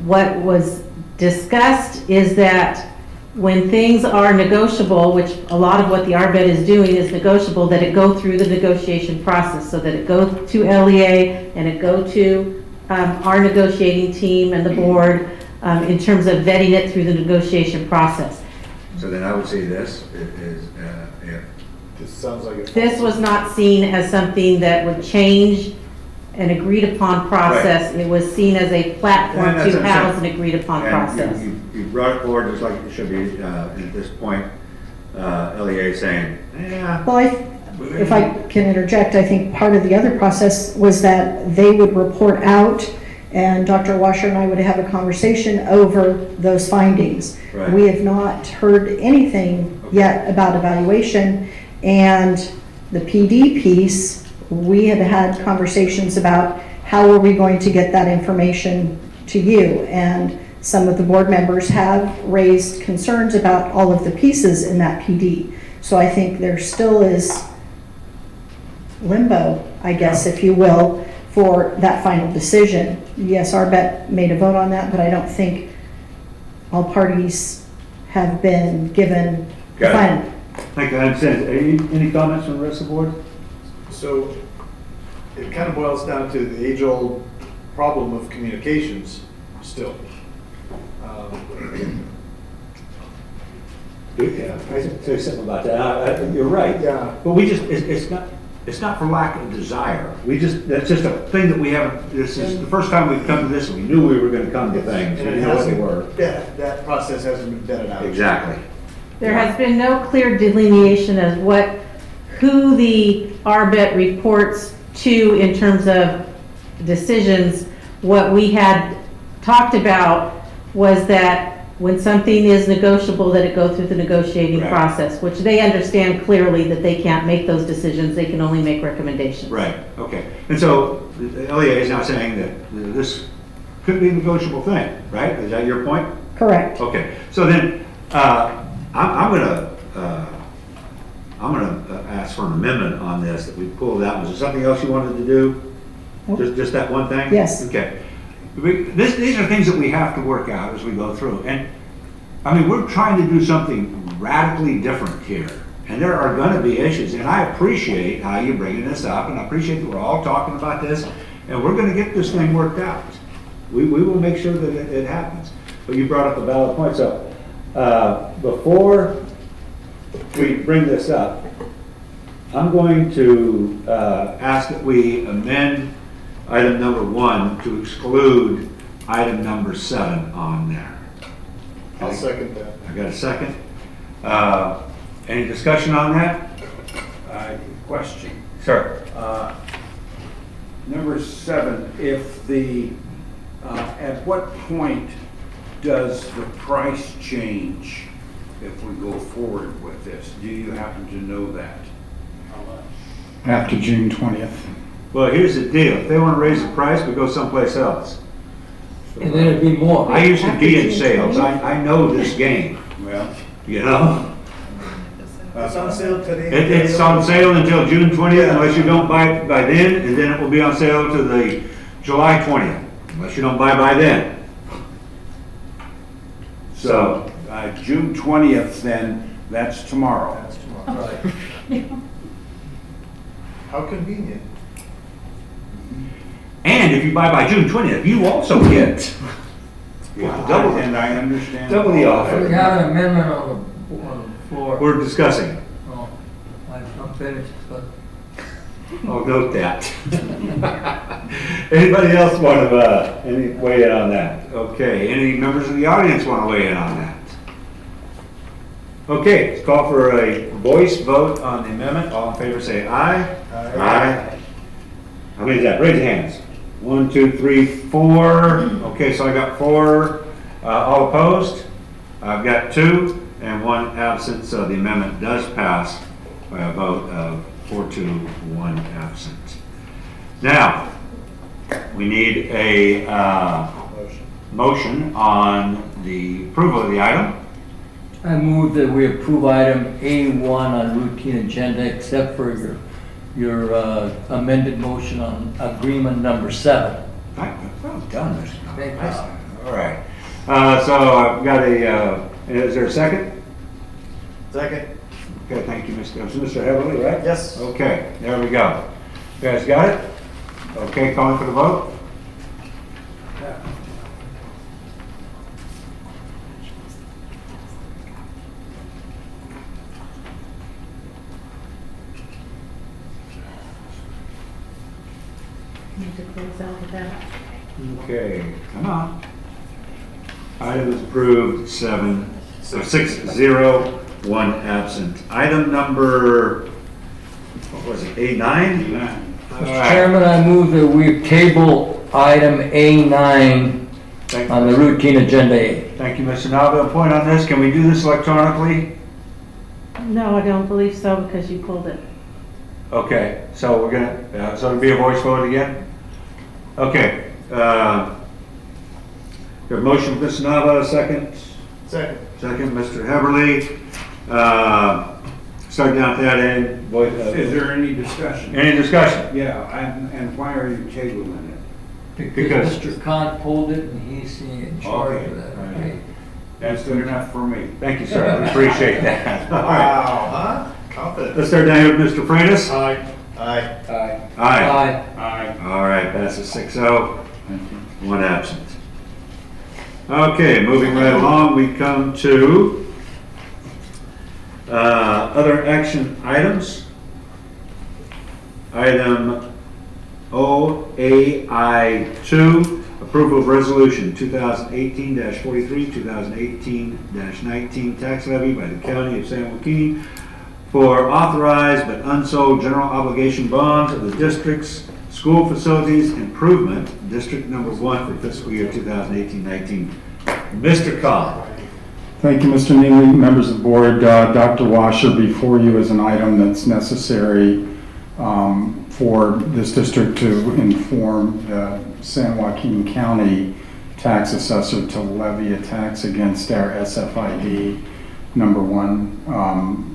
[SPEAKER 2] What was discussed is that when things are negotiable, which a lot of what the RBET is doing is negotiable, that it go through the negotiation process, so that it go to LEA and it go to our negotiating team and the board in terms of vetting it through the negotiation process.
[SPEAKER 1] So then I would say this is, if
[SPEAKER 11] This sounds like a.
[SPEAKER 2] This was not seen as something that would change an agreed upon process. It was seen as a platform
[SPEAKER 1] And that's
[SPEAKER 2] to
[SPEAKER 1] what I'm
[SPEAKER 2] house an
[SPEAKER 1] saying.
[SPEAKER 2] agreed upon
[SPEAKER 1] and
[SPEAKER 2] process.
[SPEAKER 1] you brought it forward just like it should be, at this point, LEA saying, yeah.
[SPEAKER 10] Well, if I can interject, I think part of the other process was that they would report out and Dr. Washer and I would have a conversation over those findings.
[SPEAKER 1] Right.
[SPEAKER 10] We have not heard anything yet about evaluation, and the PD piece, we had had conversations about how are we going to get that information to you, and some of the board members have raised concerns about all of the pieces in that PD. So I think there still is limbo, I guess, if you will, for that final decision. Yes, RBET made a vote on that, but I don't think all parties have been given the
[SPEAKER 1] Got it.
[SPEAKER 10] final.
[SPEAKER 1] Thank you, I understand. Any comments from the rest of the board?
[SPEAKER 11] So it kind of boils down to the age-old problem of communications still.
[SPEAKER 1] Yeah, I should say something about that. You're right.
[SPEAKER 11] Yeah.
[SPEAKER 1] But we just, it's not for lack of desire. That's just a thing that we haven't, this is the first time we've come to this, and we knew we were gonna come to things,
[SPEAKER 11] And
[SPEAKER 1] we
[SPEAKER 11] it
[SPEAKER 1] knew what they
[SPEAKER 11] hasn't,
[SPEAKER 1] were.
[SPEAKER 11] that process hasn't been vetted out.
[SPEAKER 1] Exactly.
[SPEAKER 2] There has been no clear delineation of who the RBET reports to in terms of decisions. What we had talked about was that when something is negotiable, that it go through the negotiating
[SPEAKER 1] Right.
[SPEAKER 2] process, which they understand clearly that they can't make those decisions, they can only make recommendations.
[SPEAKER 1] Right, okay. And so the LEA is now saying that this could be a negotiable thing, right? Is that your point?
[SPEAKER 10] Correct.
[SPEAKER 1] Okay, so then, I'm gonna ask for an amendment on this, that we pull that. Was there something else you wanted to do?
[SPEAKER 10] Nope.
[SPEAKER 1] Just that one thing?
[SPEAKER 10] Yes.
[SPEAKER 1] Okay. These are things that we have to work out as we go through. And, I mean, we're trying to do something radically different here. And there are gonna be issues, and I appreciate how you're bringing this up, and I appreciate that we're all talking about this, and we're gonna get this thing worked out. We will make sure that it happens. But you brought up a valid point, so, before we bring this up, I'm going to ask that we amend item number 1 to exclude item number 7 on there.
[SPEAKER 11] I'll second that.
[SPEAKER 1] I got a second. Any discussion on that?
[SPEAKER 12] Question.
[SPEAKER 1] Sir?
[SPEAKER 12] Number 7, if the, at what point does the price change if we go forward with this? Do you happen to know that?
[SPEAKER 8] After June 20th.
[SPEAKER 1] Well, here's the deal. If they want to raise the price, we go someplace else.
[SPEAKER 3] And then it'd be more.
[SPEAKER 1] I used to be in sales. I know this game,
[SPEAKER 12] Well,
[SPEAKER 1] you know?
[SPEAKER 11] It's on sale today.
[SPEAKER 1] It's on sale until June 20th unless you don't buy it by then, and then it will be on sale to the July 20th, unless you don't buy by then. So,
[SPEAKER 12] June 20th, then, that's tomorrow.
[SPEAKER 11] That's tomorrow. How convenient.
[SPEAKER 1] and if you buy by June 20th, you also get double,
[SPEAKER 12] And I understand.
[SPEAKER 1] double the
[SPEAKER 3] We
[SPEAKER 1] offer.
[SPEAKER 3] have an amendment on the floor.
[SPEAKER 1] We're discussing.
[SPEAKER 3] Oh, I'm finished, but.
[SPEAKER 1] Oh, note that. Anybody else want to, any weigh in on that? Okay, any members of the audience want to weigh in on that? Okay, let's call for a voice vote on the amendment. All in favor say aye. Aye. How many is that? Raise your hands. 1, 2, 3, 4. Okay, so I got 4. All opposed? I've got 2 and 1 absent, so the amendment does pass by a vote of 4 to 1 absent. Now, we need a motion on the approval of the item.
[SPEAKER 3] I move that we approve item A1 on routine agenda, except for your amended motion on agreement number 7.
[SPEAKER 1] Well done, Mr.
[SPEAKER 3] Thank you.
[SPEAKER 1] Nice. All right. So I've got is there a second?
[SPEAKER 11] Second.
[SPEAKER 1] Okay, thank you, Mr. Heavily, right?
[SPEAKER 11] Yes.
[SPEAKER 1] Okay, there we go. You guys got it? Okay, calling for the vote?
[SPEAKER 2] Need to close out with that.
[SPEAKER 1] Okay, come on. Item is approved, 6-0, 1 absent. Item number, what was it, A9? All
[SPEAKER 3] Mr.
[SPEAKER 1] right.
[SPEAKER 3] Chairman, I move that we table item A9
[SPEAKER 1] Thank
[SPEAKER 3] on
[SPEAKER 1] you.
[SPEAKER 3] the routine agenda A.
[SPEAKER 1] Thank you, Mr. Nava. A point on this, can we do this electronically?
[SPEAKER 2] No, I don't believe so because you pulled it.
[SPEAKER 1] Okay, so we're gonna, so it'll be a voice vote again? Okay, we have a motion from Mr. Nava, a second.
[SPEAKER 11] Second.
[SPEAKER 1] Second, Mr. Heberly. Starting out that end, voice.
[SPEAKER 12] Is there any discussion?
[SPEAKER 1] Any discussion?
[SPEAKER 12] Yeah, and why are you tabling it?
[SPEAKER 1] Because-
[SPEAKER 3] Mr. Khan pulled it and he's in charge of that. Okay.
[SPEAKER 12] That's good enough for me.
[SPEAKER 1] Thank you, sir. I appreciate that. All right,
[SPEAKER 11] Wow, huh? Confident.
[SPEAKER 1] let's start down here with Mr. Freitas.
[SPEAKER 12] Aye.
[SPEAKER 11] Aye.
[SPEAKER 12] Aye.
[SPEAKER 1] Aye.
[SPEAKER 3] Aye.
[SPEAKER 12] Aye.
[SPEAKER 1] All right, passes 6-0, 1 absent. Okay, moving right along, we come to other action items. Item OAI2, approval of resolution 2018-43, 2018-19 tax levy by the county of San Joaquin for authorized but unsold general obligation bonds of the district's school facilities improvement, District Number 1 for fiscal year 2018-19. Mr. Khan.
[SPEAKER 8] Thank you, Mr. Neely, members of the board. Dr. Washer, before you is an item that's necessary for this district to inform the San Joaquin County tax assessor to levy a tax against our SFID number one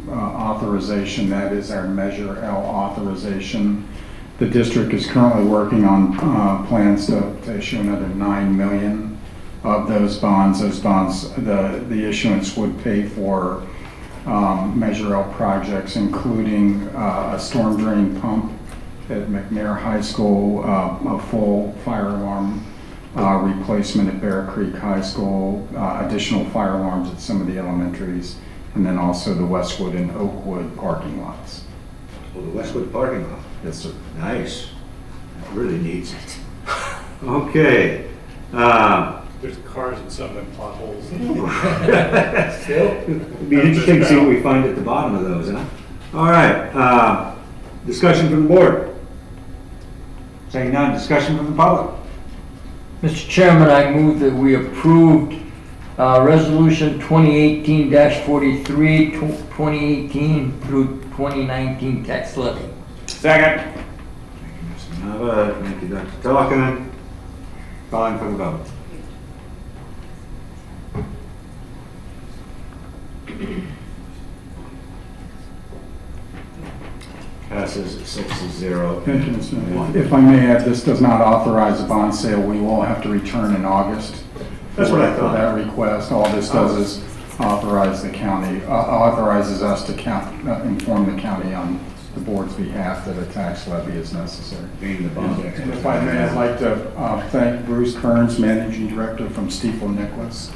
[SPEAKER 8] authorization. That is our Measure L authorization. The district is currently working on plans to issue another 9 million of those bonds. Those bonds, the issuance would pay for Measure L projects, including a storm drain pump at McNair High School, a full fire alarm replacement at Bear Creek High School, additional fire alarms at some of the elementaries, and then also the Westwood and Oakwood parking lots.
[SPEAKER 1] Oh, the Westwood parking lot.
[SPEAKER 8] Yes, sir.
[SPEAKER 1] Nice. That really needs it. Okay.
[SPEAKER 11] There's cars in some of them potholes.
[SPEAKER 1] It'd be interesting to see what we find at the bottom of those, huh? All right. Discussion from the board. Saying none, discussion from the public.
[SPEAKER 3] Mr. Chairman, I move that we approved Resolution 2018-43, 2018 through 2019 tax levy.
[SPEAKER 12] Second.
[SPEAKER 1] Thank you, Mr. Nava. Thank you, Dr. Talkinen. Calling for the vote. Passes 6-0.
[SPEAKER 8] Thank you, Mr. Neely. If I may add, this does not authorize a bond sale. We will have to return in August.
[SPEAKER 1] That's what I
[SPEAKER 8] For
[SPEAKER 1] thought.
[SPEAKER 8] that request. All this does is authorize the county, authorizes us to inform the county on the board's behalf that a tax levy is necessary.
[SPEAKER 1] Being the bond expert.
[SPEAKER 8] And if I may, I'd like to thank Bruce Kearns, Managing Director from Stiefel Nicholas,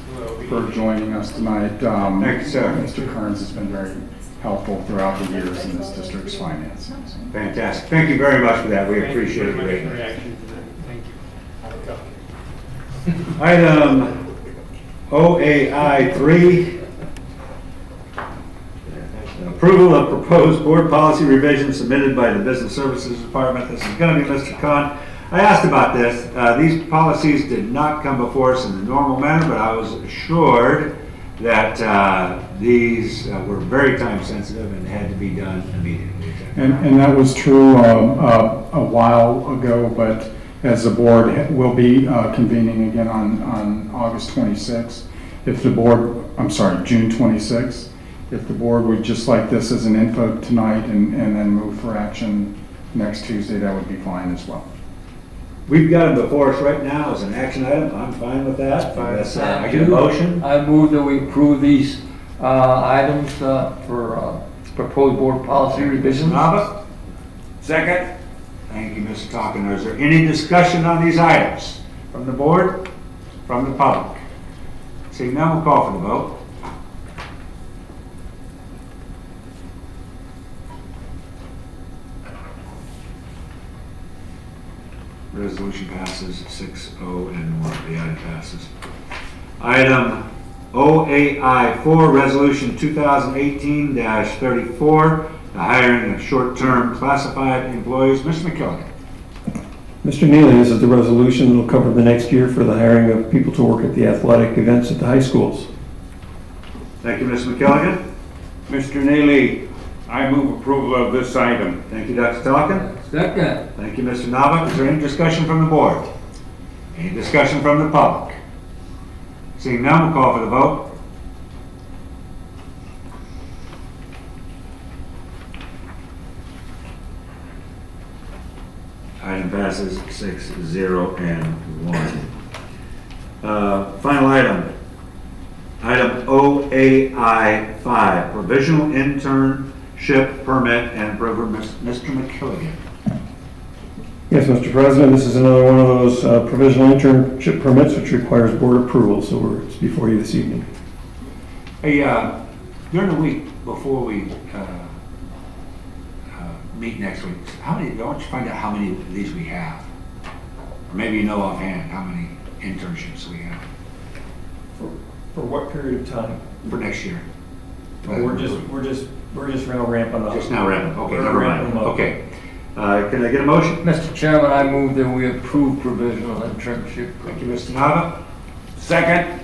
[SPEAKER 8] for joining us tonight.
[SPEAKER 1] Thank you, sir.
[SPEAKER 8] Mr. Kearns has been very helpful throughout the years in this district's finances.
[SPEAKER 1] Fantastic. Thank you very much for that. We appreciate it greatly.
[SPEAKER 11] Reaction to that. Thank you.
[SPEAKER 1] Item OAI 3. Approval of proposed board policy revision submitted by the Business Services Department. This is going to be Mr. Khan. I asked about this. These policies did not come before us in the normal manner, but I was assured that these were very time sensitive and had to be done immediately.
[SPEAKER 8] And that was true a while ago, but as the board will be convening again on August 26th, if the board, I'm sorry, June 26th, if the board would just like this as an info tonight and then move for action next Tuesday, that would be fine as well.
[SPEAKER 1] We've got them before us right now as an action item. I'm fine with that. Unless, I get a motion.
[SPEAKER 3] I move that we approve these items for proposed board policy revisions.
[SPEAKER 1] Nava?
[SPEAKER 12] Second.
[SPEAKER 1] Thank you, Mr. Talkiner. Is there any discussion on these items from the board, from the public? Seeing none, we'll call for the vote. Resolution passes 6-0 and 1. The item passes. Item OAI 4, Resolution 2018-34, the hiring of short-term classified employees. Mr. McKilligan.
[SPEAKER 13] Mr. Neely, this is the resolution that will cover the next year for the hiring of people to work at the athletic events at the high schools.
[SPEAKER 1] Thank you, Mr. McKilligan.
[SPEAKER 12] Mr. Neely, I move approval of this item.
[SPEAKER 1] Thank you, Dr. Talkin.
[SPEAKER 3] Second.
[SPEAKER 1] Thank you, Mr. Nava. Is there any discussion from the board? Any discussion from the public? Seeing none, we'll call for the vote. Item passes 6-0 and 1. Final item. Item OAI 5, provisional internship permit and program. Mr. McKilligan.
[SPEAKER 13] Yes, Mr. President, this is another one of those provisional internship permits which requires board approval, so it's before you this evening.
[SPEAKER 1] Hey, during the week before we meet next week, I want you to find out how many of these we have. Or maybe you know offhand how many internships we have
[SPEAKER 13] For what period of time?
[SPEAKER 1] for next year.
[SPEAKER 13] We're just now ramping up.
[SPEAKER 1] Just now ramping, okay,
[SPEAKER 13] We're
[SPEAKER 1] never
[SPEAKER 13] ramping
[SPEAKER 1] mind.
[SPEAKER 13] up.
[SPEAKER 1] Okay. Can I get a motion?
[SPEAKER 3] Mr. Chairman, I move that we approve provisional internship.
[SPEAKER 1] Thank you, Mr. Nava.
[SPEAKER 12] Second.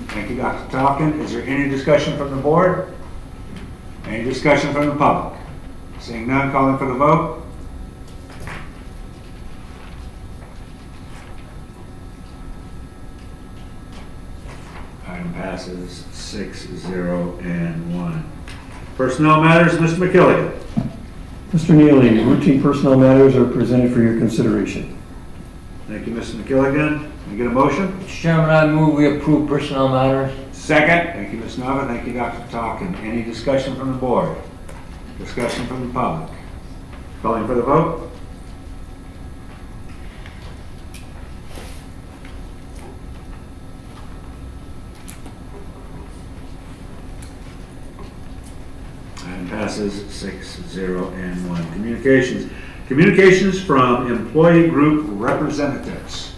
[SPEAKER 1] Thank you, Dr. Talkin. Is there any discussion from the board? Any discussion from the public? Seeing none, calling for the vote. Item passes 6-0 and 1. Personnel matters, Mr. McKilligan.
[SPEAKER 13] Mr. Neely, routine personnel matters are presented for your consideration.
[SPEAKER 1] Thank you, Mr. McKilligan. Can I get a motion?
[SPEAKER 3] Mr. Chairman, I move we approve personnel matters.
[SPEAKER 1] Second. Thank you, Ms. Nava. Thank you, Dr. Talkin. Any discussion from the board? Discussion from the public? Calling for the vote? Item passes 6-0 and 1. Communications. Communications from employee group representatives.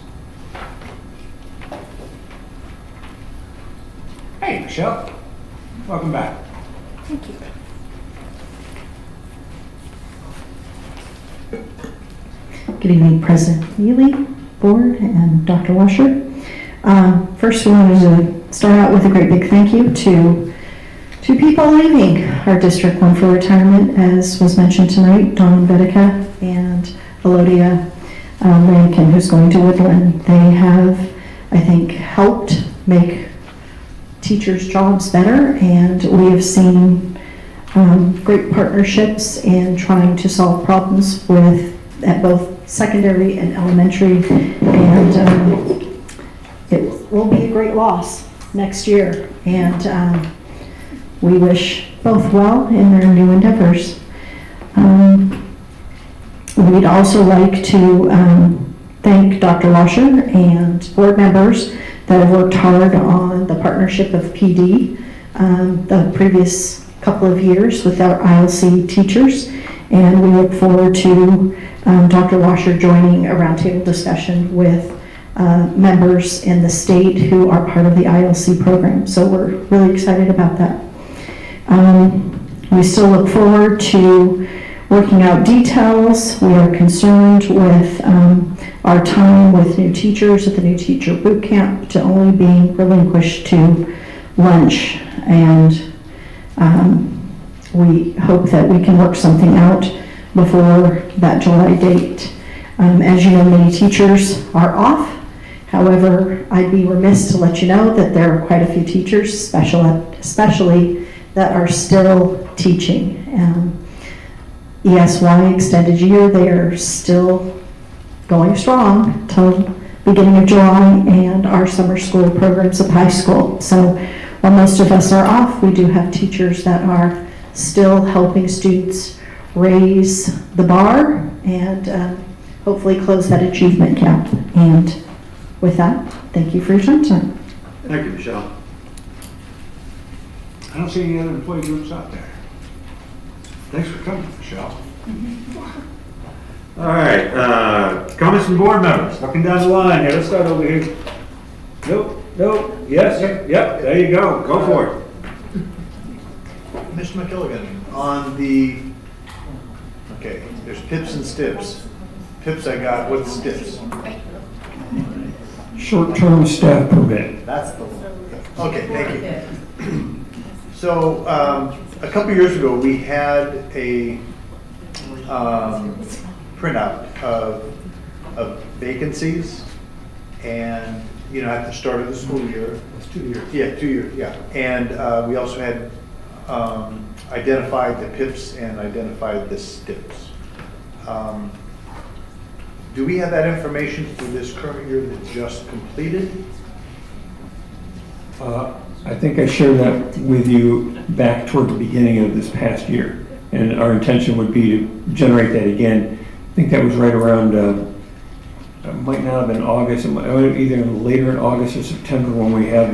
[SPEAKER 1] Hey, Michelle. Welcome back.
[SPEAKER 10] Thank you. Good evening, President Neely, Board, and Dr. Washer. First, we wanted to start out with a great big thank you to two people leaving our district, one for retirement, as was mentioned tonight, Dawn Vedica and Elodia Rankin, who's going to Woodland. They have, I think, helped make teachers' jobs better, and we have seen great partnerships in trying to solve problems at both secondary and elementary, and it will be a great loss next year, and we wish both well in their new endeavors. We'd also like to thank Dr. Washer and board members that have worked hard on the partnership of PD the previous couple of years with our ILC teachers, and we look forward to Dr. Washer joining a roundtable discussion with members in the state who are part of the ILC program. So we're really excited about that. We still look forward to working out details. We are concerned with our time with new teachers at the new teacher boot camp to only being relinquished to lunch, and we hope that we can work something out before that July date. As you know, many teachers are off. However, I'd be remiss to let you know that there are quite a few teachers, especially that are still teaching. ESY extended year, they are still going strong till beginning of July, and our summer school programs at high school. So while most of us are off, we do have teachers that are still helping students raise the bar and hopefully close that achievement gap. And with that, thank you for your time tonight.
[SPEAKER 1] Thank you, Michelle. I don't see any other employee groups out there. Thanks for coming, Michelle. All right, comments from board members. Looking down the line here. Let's start over here. Nope, yes, yep, there you go. Go for it.
[SPEAKER 11] Mr. McKilligan, on the, okay, there's PIPs and STIPs. PIPs I got, what's STIPs?
[SPEAKER 13] Short-term staff permit.
[SPEAKER 11] That's the one. Okay, thank you. So, a couple years ago, we had a printout of vacancies, and, you know, at the start of the school year.
[SPEAKER 6] It's 2 years.
[SPEAKER 11] Yeah, 2 years, yeah. And we also had identified the PIPs and identified the STIPs. Do we have that information for this current year that just completed?
[SPEAKER 13] I think I shared that with you back toward the beginning of this past year, and our intention would be to generate that again. I think that was right around, it might not have been August, it might either later in August or September when we have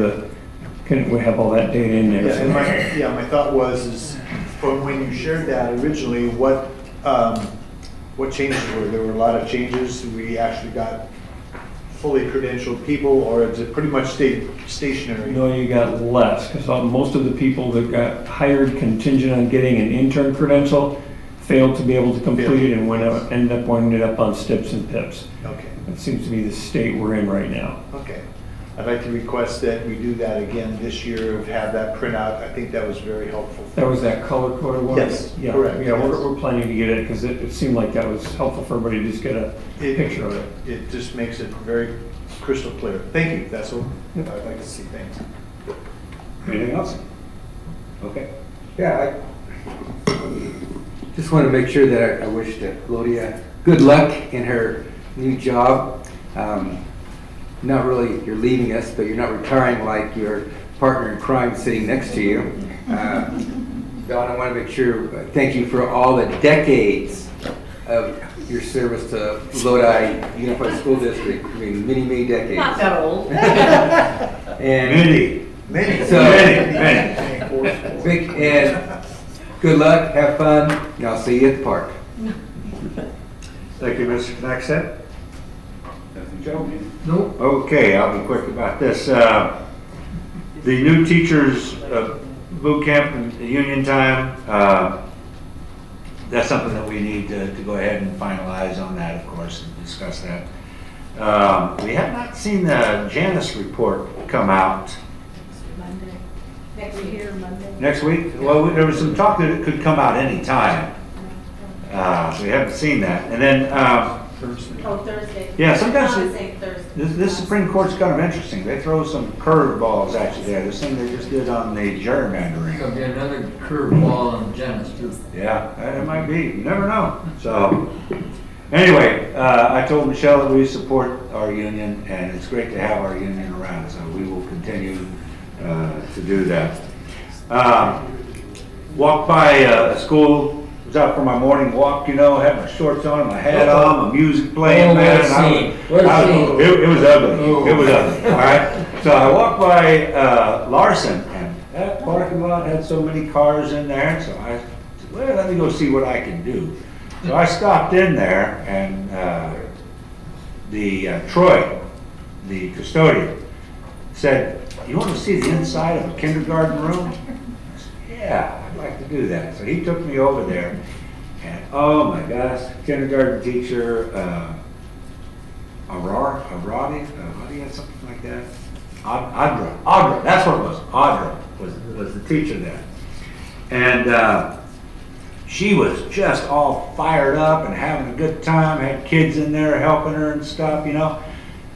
[SPEAKER 13] we have all that data in there.
[SPEAKER 11] Yeah, and my thought was from when you shared that originally, what changes were? There were a lot of changes. We actually got fully credentialed people, or is it pretty much stayed stationary?
[SPEAKER 13] No, you got less, because most of the people that got hired contingent on getting an intern credential failed to be able to complete it and ended up winding up on STIPs and PIPs.
[SPEAKER 11] Okay.
[SPEAKER 13] That seems to be the state we're in right now.
[SPEAKER 11] Okay. I'd like to request that we do that again this year, have that printout. I think that was very helpful.
[SPEAKER 13] That was that color-coded one?
[SPEAKER 11] Yes,
[SPEAKER 13] Yeah,
[SPEAKER 11] correct,
[SPEAKER 13] Yeah,
[SPEAKER 11] yes.
[SPEAKER 13] we're planning to get it, because it seemed like that was helpful for everybody to just get a picture of it.
[SPEAKER 11] It just makes it very crystal clear. Thank you, that's what I'd like to see, thanks.
[SPEAKER 1] Anything else? Okay.
[SPEAKER 14] Yeah, I just want to make sure that I wish Lodi good luck in her new job. Not really, you're leaving us, but you're not retiring like your partner in crime sitting next to you. Don, I want to make sure, thank you for all the decades of your service to Lodi Unified School District. I mean, many, many decades.
[SPEAKER 2] Not that old.
[SPEAKER 14] And
[SPEAKER 11] Many.
[SPEAKER 14] So,
[SPEAKER 11] Many.
[SPEAKER 14] Vic, and good luck, have fun, and I'll see you at the park.
[SPEAKER 1] Thank you, Mr. Knackstead.
[SPEAKER 8] Nothing, Joe?
[SPEAKER 3] Nope.
[SPEAKER 1] Okay, I'll be quick about this. The new teachers boot camp and union time, that's something that we need to go ahead and finalize on that, of course, and discuss that. We have not seen the Janus report come out.
[SPEAKER 4] Monday. Next year, Monday.
[SPEAKER 1] Next week? Well, there was some talk that it could come out any time. We haven't seen that. And then,
[SPEAKER 4] Oh, Thursday.
[SPEAKER 1] yeah, sometimes
[SPEAKER 4] Thursday.
[SPEAKER 1] this Supreme Court's kind of interesting. They throw some curveballs at you there. This thing they just did on the gerrymandering.
[SPEAKER 3] There'll be another curveball on Janice too.
[SPEAKER 1] Yeah, it might be. You never know. So, anyway, I told Michelle that we support our union, and it's great to have our union around, so we will continue to do that. Walked by a school, was out for my morning walk, you know, had my shorts on, my hat on, my music playing,
[SPEAKER 3] Oh,
[SPEAKER 1] man.
[SPEAKER 3] what a scene. What a scene.
[SPEAKER 1] It was ugly.
[SPEAKER 3] Oh.
[SPEAKER 1] It was ugly, all right? So I walked by Larson, and that parking lot had so many cars in there, so I said, well, let me go see what I can do. So I stopped in there, and Troy, the custodian, said, you want to see the inside of a kindergarten room? I said, yeah, I'd like to do that. So he took me over there, and oh my gosh, kindergarten teacher, Aradi, something like that. Audra, that's what it was. Audra was the teacher there. And she was just all fired up and having a good time, had kids in there helping her and stuff, you know.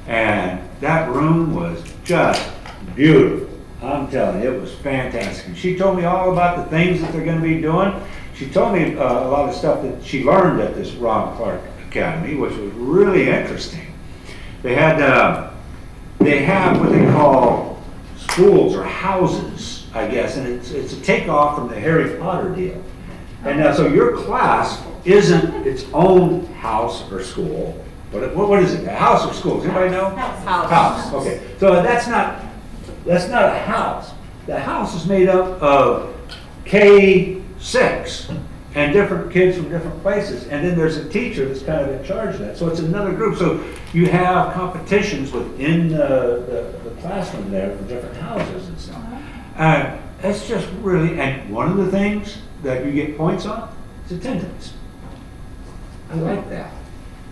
[SPEAKER 1] And that room was just beautiful. I'm telling you, it was fantastic. And she told me all about the things that they're going to be doing. She told me a lot of stuff that she learned at this Ron Clark Academy, which was really interesting. They have what they call schools or houses, I guess, and it's a takeoff from the Harry Potter deal. And now, so your class isn't its own house or school, but what is it? A house or school? Does anybody know? House. Okay. So that's not a house. The house is made up of K-6 and different kids from different places, and then there's a teacher that's kind of in charge of that. So it's another group. So you have competitions within the classroom there for different houses and stuff. And it's just really, and one of the things that you get points on is attendance. I like that.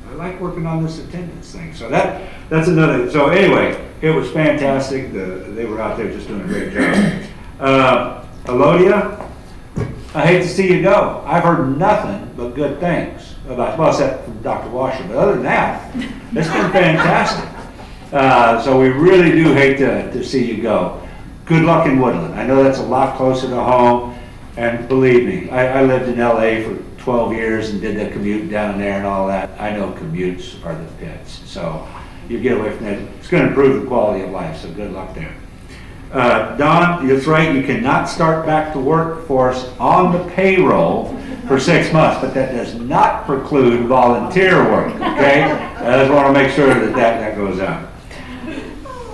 [SPEAKER 1] I like working on this attendance thing. So that's another. So anyway, it was fantastic. They were out there just doing a great job. Elodia, I hate to see you go. I've heard nothing but good things about, well, except from Dr. Washer, but other than that, it's been fantastic. So we really do hate to see you go. Good luck in Woodland. I know that's a lot closer to home, and believe me, I lived in LA for 12 years and did the commute down there and all that. I know commutes are the pits, so you get away from that. It's going to improve the quality of life, so good luck there. Don, that's right, you cannot start back to work for us on the payroll for 6 months, but that does not preclude volunteer work, okay? I just want to make sure that goes out.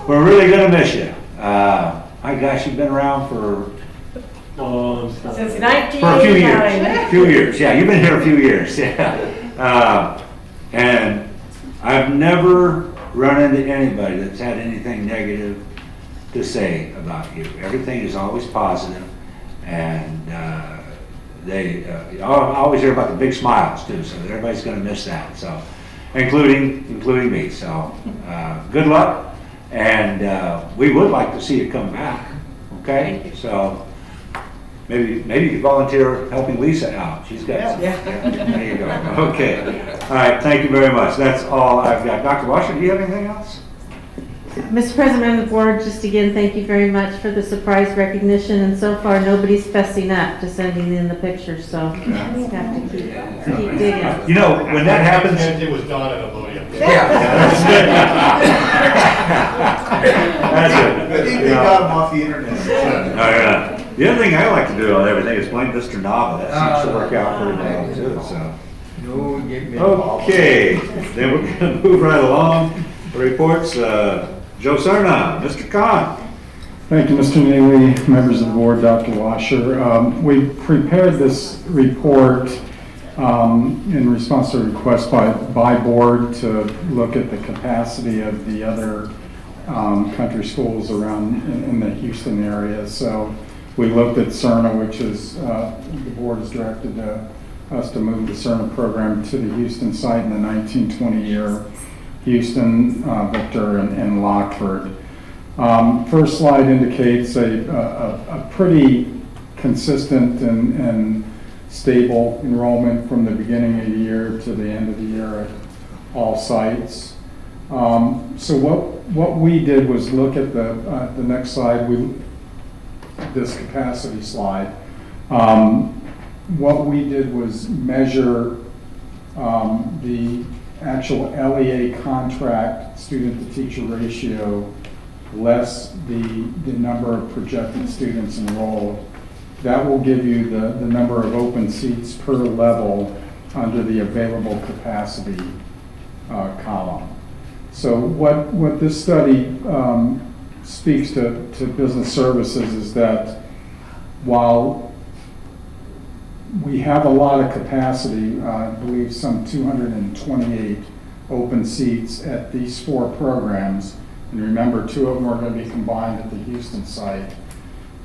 [SPEAKER 1] We're really going to miss you. My gosh, you've been around for
[SPEAKER 2] Since
[SPEAKER 1] a few years. Yeah, you've been here a few years, yeah. And I've never run into anybody that's had anything negative to say about you. Everything is always positive, and I always hear about the big smiles too, so everybody's going to miss that, so including me. So good luck. And we would like to see you come back, okay? So maybe you could volunteer helping Lisa out. She's got some. There you go. Okay. All right, thank you very much. That's all I've got. Dr. Washer, do you have anything else?
[SPEAKER 2] Mr. President of the board, just again, thank you very much for the surprise recognition, and so far, nobody's fessing up to sending in the pictures, so just have to keep digging.
[SPEAKER 1] You know, when that happens.
[SPEAKER 11] It was Donna and Alodia.
[SPEAKER 1] That's it.
[SPEAKER 11] I think they got them off the internet.
[SPEAKER 1] Oh, yeah. The other thing I like to do on everything is blame Mr. Nava. That seems to work out pretty well too, so.
[SPEAKER 3] No, get me involved.
[SPEAKER 1] Okay, then we're gonna move right along. The reports, Joe Sarna, Mr. Khan.
[SPEAKER 8] Thank you, Mr. Neely, members of the board, Dr. Washer. We prepared this report in response to a request by board to look at the capacity of the other country schools around in the Houston area. So we looked at CERNA, which is, the board has directed us to move the CERNA program to the Houston site in the 1920 year. Houston, Victor, and Lockford. First slide indicates a pretty consistent and stable enrollment from the beginning of the year to the end of the year at all sites. So what we did was look at the next slide, this capacity slide. What we did was measure the actual LEA contract student-to-teacher ratio less the number of projected students enrolled. That will give you the number of open seats per level under the available capacity column. So what this study speaks to business services is that while we have a lot of capacity, I believe some 228 open seats at these 4 programs. And remember, 2 of them are going to be combined at the Houston site.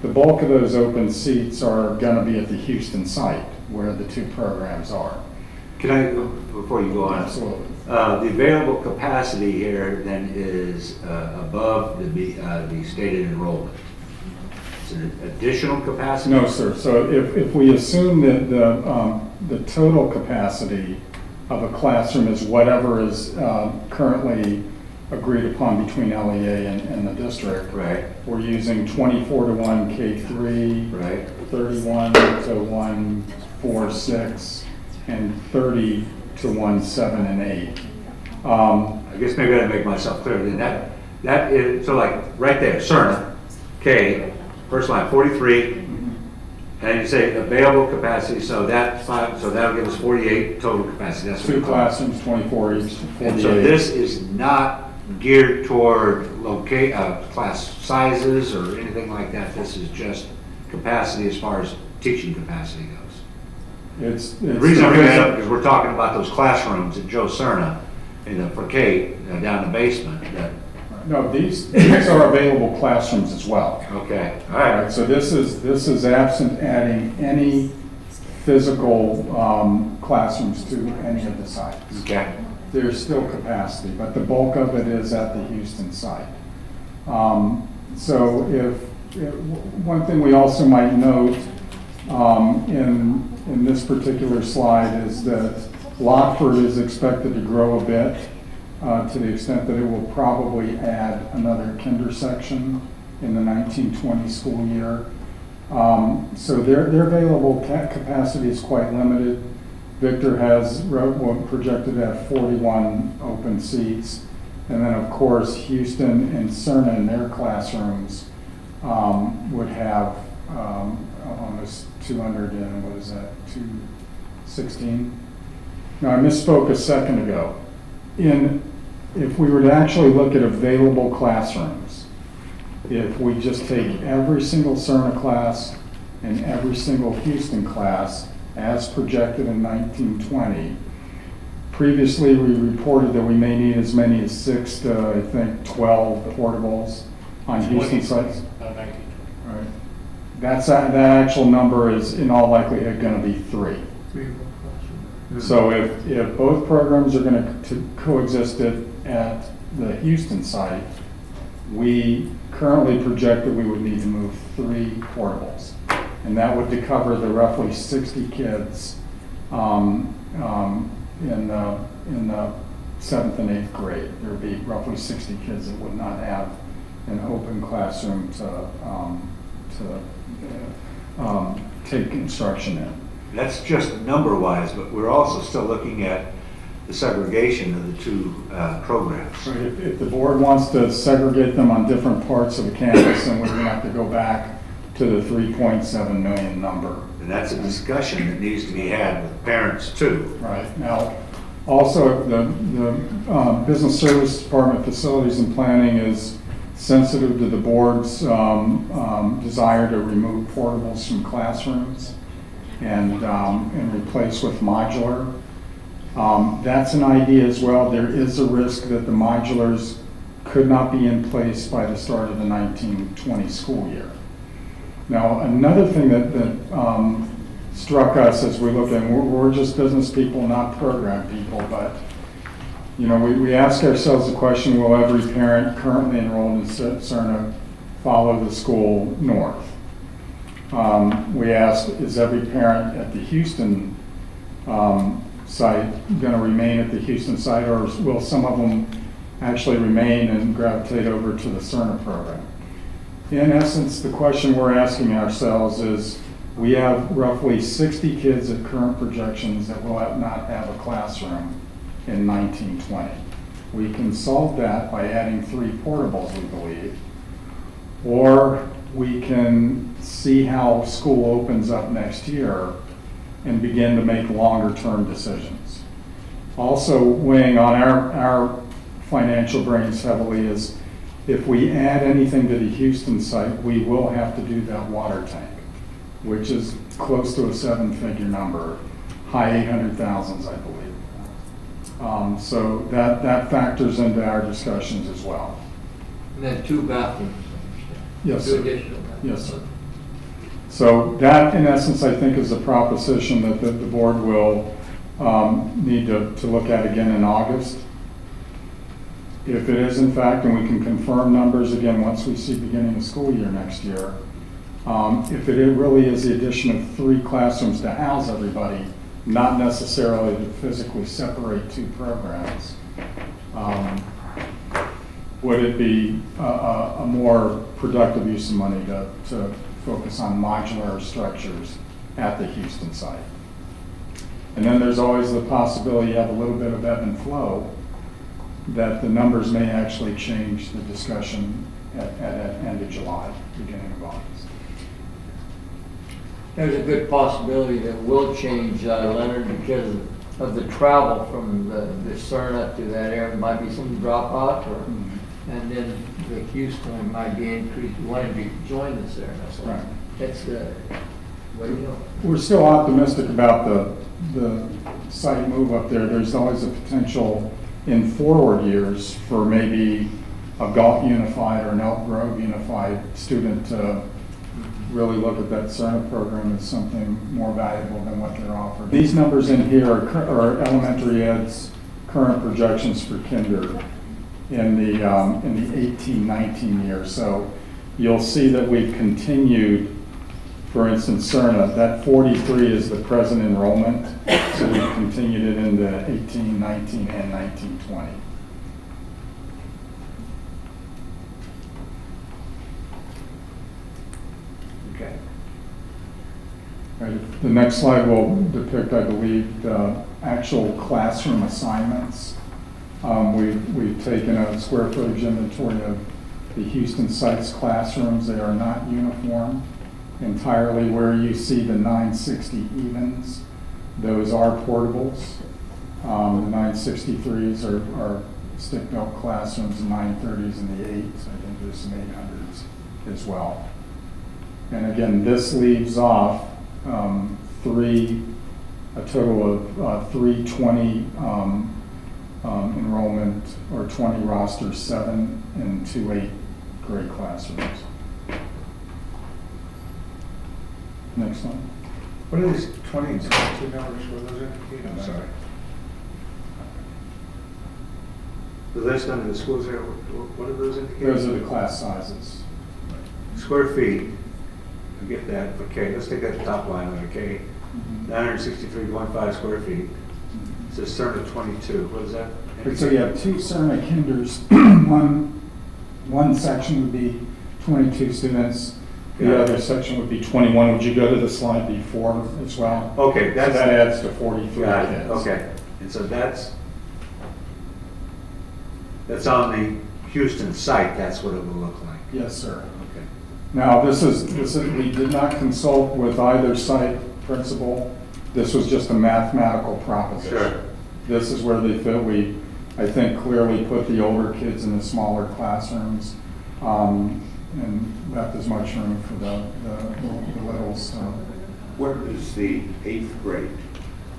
[SPEAKER 8] The bulk of those open seats are going to be at the Houston site where the 2 programs are.
[SPEAKER 1] Can I, before you go on?
[SPEAKER 8] Absolutely.
[SPEAKER 1] The available capacity here then is above the stated enrollment. It's an additional capacity?
[SPEAKER 8] No, sir. So if we assume that the total capacity of a classroom is whatever is currently agreed upon between LEA and the district.
[SPEAKER 1] Right.
[SPEAKER 8] We're using 24-to-1 K3,
[SPEAKER 1] right.
[SPEAKER 8] 31-to-1 4, 6, and 30-to-1 7 and 8.
[SPEAKER 1] I guess maybe I didn't make myself clear. Then that is, so like right there, CERNA, K, first line 43, and you say available capacity, so that'll give us 48 total capacity. That's
[SPEAKER 8] 2 classrooms, 24 each, 48.
[SPEAKER 1] And so this is not geared toward class sizes or anything like that. This is just capacity as far as teaching capacity goes. The reason I bring that up is we're talking about those classrooms at Joe Cerna for K down in the basement.
[SPEAKER 8] No, these are available classrooms as well.
[SPEAKER 1] Okay, all right.
[SPEAKER 8] So this is absent adding any physical classrooms to any of the sites.
[SPEAKER 1] Okay.
[SPEAKER 8] There's still capacity, but the bulk of it is at the Houston site. So one thing we also might note in this particular slide is that Lockford is expected to grow a bit to the extent that it will probably add another kinder section in the 1920 school year. So their available capacity is quite limited. Victor has projected at 41 open seats. And then, of course, Houston and Cerna in their classrooms would have almost 200 and what is that, 216? Now, I misspoke a second ago. If we were to actually look at available classrooms, if we just take every single Cerna class and every single Houston class as projected in 1920, previously we reported that we may need as many as 6 to, I think, 12 portables on Houston sites. Right. That actual number is in all likelihood going to be 3. So if both programs are going to coexist at the Houston site, we currently project that we would need to move 3 portables. And that would to cover the roughly 60 kids in the 7th and 8th grade. There would be roughly 60 kids that would not have an open classroom to take instruction in.
[SPEAKER 1] That's just number-wise, but we're also still looking at the segregation of the 2 programs.
[SPEAKER 8] So if the board wants to segregate them on different parts of the campus, then we're going to have to go back to the 3.7 million number.
[SPEAKER 1] And that's a discussion that needs to be had with parents too.
[SPEAKER 8] Right. Now, also, the Business Service Department Facilities and Planning is sensitive to the board's desire to remove portables from classrooms and replace with modular. That's an idea as well. There is a risk that the modulars could not be in place by the start of the 1920 school year. Now, another thing that struck us as we looked at, and we're just business people, not program people, but you know, we ask ourselves the question, will every parent currently enrolled in CERNA follow the school north? We asked, is every parent at the Houston site going to remain at the Houston site, or will some of them actually remain and gravitate over to the CERNA program? In essence, the question we're asking ourselves is, we have roughly 60 kids at current projections that will not have a classroom in 1920. We can solve that by adding 3 portables, we believe, or we can see how school opens up next year and begin to make longer-term decisions. Also weighing on our financial brains heavily is, if we add anything to the Houston site, we will have to do that water tank, which is close to a 7-figure number, high 800,000s, I believe. So that factors into our discussions as well.
[SPEAKER 3] And then 2 bathrooms.
[SPEAKER 8] Yes,
[SPEAKER 3] 2
[SPEAKER 8] sir.
[SPEAKER 3] additional bathrooms.
[SPEAKER 8] Yes, sir. So that, in essence, I think is a proposition that the board will need to look at again in August. If it is in fact, and we can confirm numbers again once we see beginning of school year next year, if it really is the addition of 3 classrooms to house everybody, not necessarily to physically separate 2 programs, would it be a more productive use of money to focus on modular structures at the Houston site? And then there's always the possibility you have a little bit of ebb and flow, that the numbers may actually change the discussion at end of July, beginning of August.
[SPEAKER 3] There's a good possibility that will change, Leonard, because of the travel from the CERNA to that area. There might be some drop off, and then the Houston might be increased, wanting to join the CERNA. So
[SPEAKER 8] Right.
[SPEAKER 3] that's what do you know?
[SPEAKER 8] We're still optimistic about the site move up there. There's always a potential in forward years for maybe a Galt Unified or an Elk Grove Unified student to really look at that CERNA program as something more valuable than what they're offered. These numbers in here are elementary ed's current projections for kinder in the 18-19 year. So you'll see that we've continued, for instance, CERNA, that 43 is the present enrollment, so we've continued it into 18, 19, and 19, 20.
[SPEAKER 12] Okay.
[SPEAKER 8] Right. The next slide will depict, I believe, the actual classroom assignments. We've taken a square footage inventory of the Houston site's classrooms. They are not uniform entirely. Where you see the 960 evens, those are portables. The 963s are stick-built classrooms, the 930s and the 8s. I think there's some 800s as well. And again, this leaves off a total of 320 enrollment or 20 rosters, 7 and 2 8th grade classrooms. Next one.
[SPEAKER 12] What are these 20 and 22 numbers, what those indicate? I'm sorry.
[SPEAKER 1] The list under the schools there, what are those indicators?
[SPEAKER 8] Those are the class sizes.
[SPEAKER 1] Square feet, I get that, for K, let's take that top line under K, 963.5 square feet. It says Cerna 22, what is that?
[SPEAKER 8] So you have two Cerna kinders. One section would be 22 students. The
[SPEAKER 1] Yeah.
[SPEAKER 8] other section would be 21. Would you go to the slide before as well?
[SPEAKER 1] Okay,
[SPEAKER 8] So
[SPEAKER 1] that's.
[SPEAKER 8] that adds to 43
[SPEAKER 1] Got it,
[SPEAKER 8] kids.
[SPEAKER 1] okay. And so that's on the Houston site, that's what it will look like.
[SPEAKER 8] Yes, sir.
[SPEAKER 1] Okay.
[SPEAKER 8] Now, we did not consult with either site principal. This was just a mathematical proposition.
[SPEAKER 1] Sure.
[SPEAKER 8] This is where they fit. We, I think, clearly put the older kids in the smaller classrooms, and left as much room for the littles.
[SPEAKER 12] What is the 8th grade?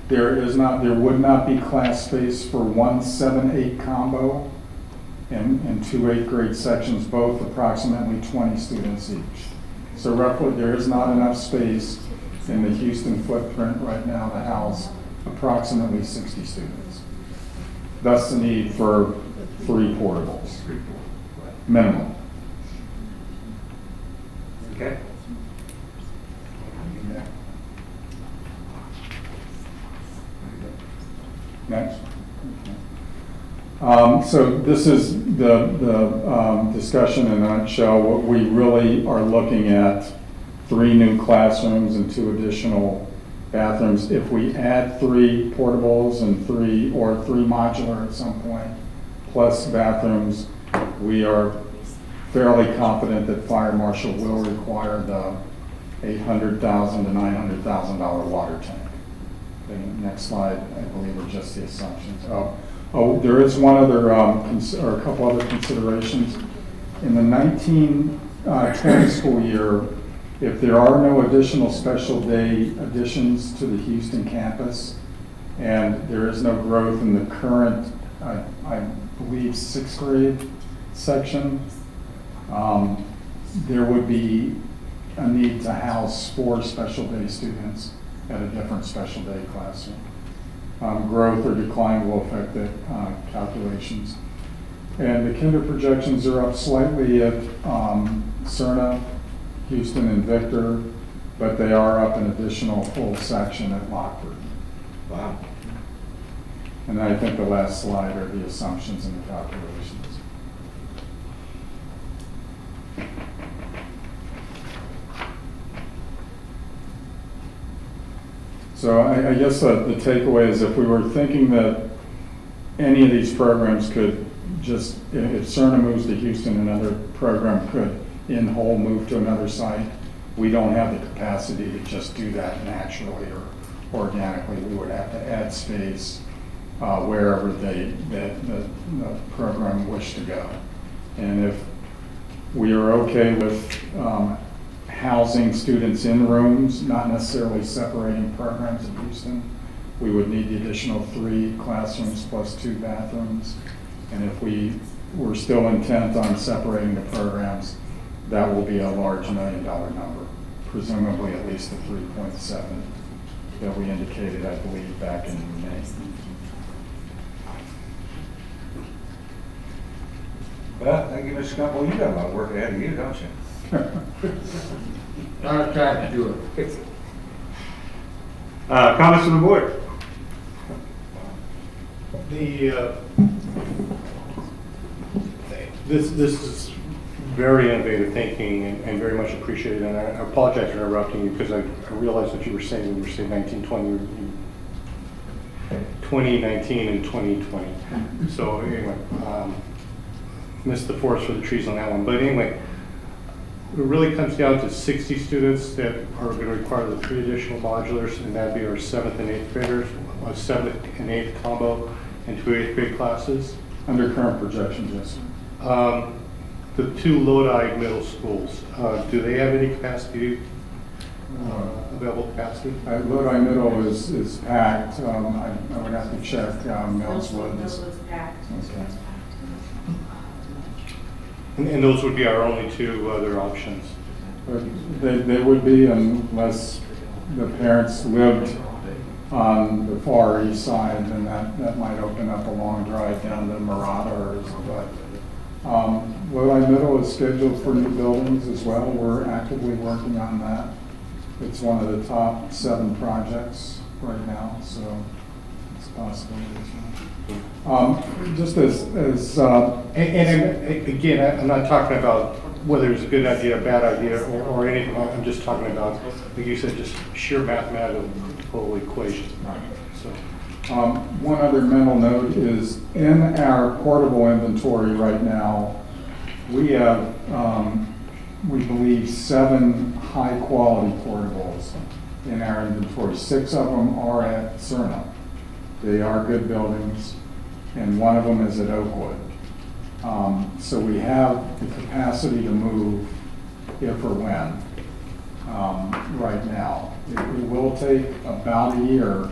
[SPEAKER 8] There would not be class space for one 7-8 combo and two 8th grade sections, both approximately 20 students each. So roughly, there is not enough space in the Houston footprint right now to house approximately 60 students. Thus the need for 3 portables, minimum.
[SPEAKER 1] Okay.
[SPEAKER 8] Next. So this is the discussion in a nutshell. What we really are looking at, 3 new classrooms and 2 additional bathrooms. If we add 3 portables and 3 modular at some point, plus bathrooms, we are fairly confident that fire marshal will require the $800,000 to $900,000 water tank. The next slide, I believe, are just the assumptions. There is one other, or a couple other considerations. In the 1920 school year, if there are no additional special day additions to the Houston campus, and there is no growth in the current, I believe, 6th grade section, there would be a need to house 4 special day students at a different special day classroom. Growth or decline will affect the calculations. And the kinder projections are up slightly at Cerna, Houston, and Victor, but they are up an additional full section at Lockford.
[SPEAKER 1] Wow.
[SPEAKER 8] And I think the last slide are the assumptions and the calculations. So I guess the takeaway is if we were thinking that any of these programs could just, if Cerna moves to Houston, another program could in whole move to another site, we don't have the capacity to just do that naturally or organically. We would have to add space wherever the program wished to go. And if we are okay with housing students in rooms, not necessarily separating programs in Houston, we would need the additional 3 classrooms plus 2 bathrooms. And if we were still intent on separating the programs, that will be a large $1 million number, presumably at least the 3.7 that we indicated, I believe, back in May.
[SPEAKER 1] Well, thank you, Mr. Campbell. You got a lot of work ahead of you, don't you?
[SPEAKER 3] Not a time to do it.
[SPEAKER 1] Comments from the board?
[SPEAKER 15] This is very innovative thinking and very much appreciated. And I apologize for interrupting you because I realized what you were saying when you were saying 1920, 2019 and 2020. So anyway, missed the forest for the trees on that one. But anyway, it really comes down to 60 students that are going to require the 3 additional modulars, and that'd be our 7th and 8th graders, a 7th and 8th combo, and 2 8th grade classes.
[SPEAKER 8] Under current projections, yes, sir.
[SPEAKER 15] The 2 Lodi middle schools, do they have any capacity, available capacity?
[SPEAKER 8] Lodi Middle is packed. I would have to check Millswood.
[SPEAKER 4] Millswood's packed.
[SPEAKER 8] Okay.
[SPEAKER 15] And those would be our only 2 other options.
[SPEAKER 8] But they would be unless the parents lived on the far east side, and that might open up a long drive down to Marauders. But Lodi Middle is scheduled for new buildings as well. We're actively working on that. It's one of the top 7 projects right now, so it's a possibility. Just
[SPEAKER 15] And again, I'm not talking about whether it's a good idea, a bad idea, or anything. I'm just talking about, like you said, just sheer mathematical equation. So,
[SPEAKER 8] one other mental note is in our portable inventory right now, we have, we believe 7 high-quality portables in our inventory. 6 of them are at Cerna. They are good buildings, and one of them is at Oakwood. So we have the capacity to move if or when right now. It will take about a year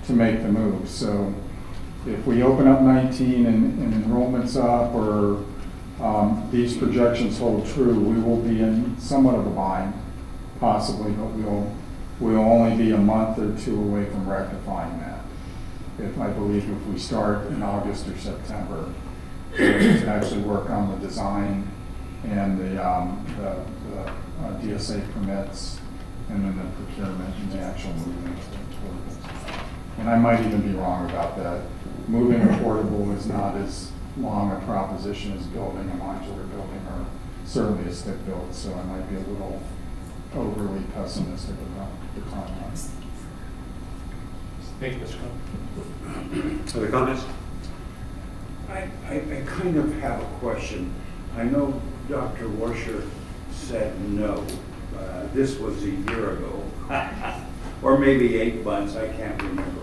[SPEAKER 8] to make the move. So if we open up 19 and enrollment's up, or these projections hold true, we will be in somewhat of a bind, possibly, but we'll only be a month or 2 away from rectifying that. I believe if we start in August or September, to actually work on the design and the DSA permits, and then the procurement and the actual movement. And I might even be wrong about that. Moving a portable is not as long a proposition as building a modular building, or certainly a stick build, so I might be a little overly pessimistic about the timeline.
[SPEAKER 15] thank you, Mr. Cohen.
[SPEAKER 1] Other comments?
[SPEAKER 12] I kind of have a question. I know Dr. Washer said no. This was a year ago, or maybe 8 months, I can't remember.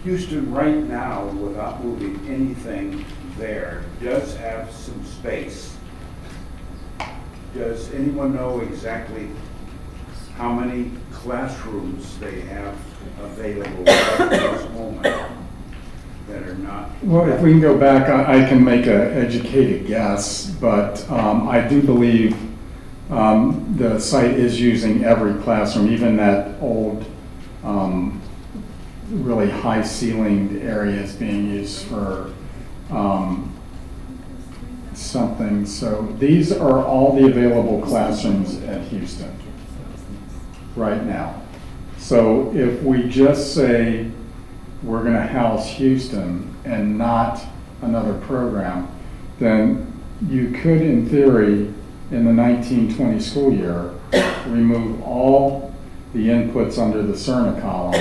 [SPEAKER 12] Houston right now, without moving anything there, does have some space. Does anyone know exactly how many classrooms they have available at this moment that are not?
[SPEAKER 8] Well, if we can go back, I can make an educated guess, but I do believe the site is using every classroom, even that old, really high ceilinged area is being used for something. So these are all the available classrooms at Houston right now. So if we just say we're going to house Houston and not another program, then you could, in theory, in the 1920 school year, remove all the inputs under the Cerna column,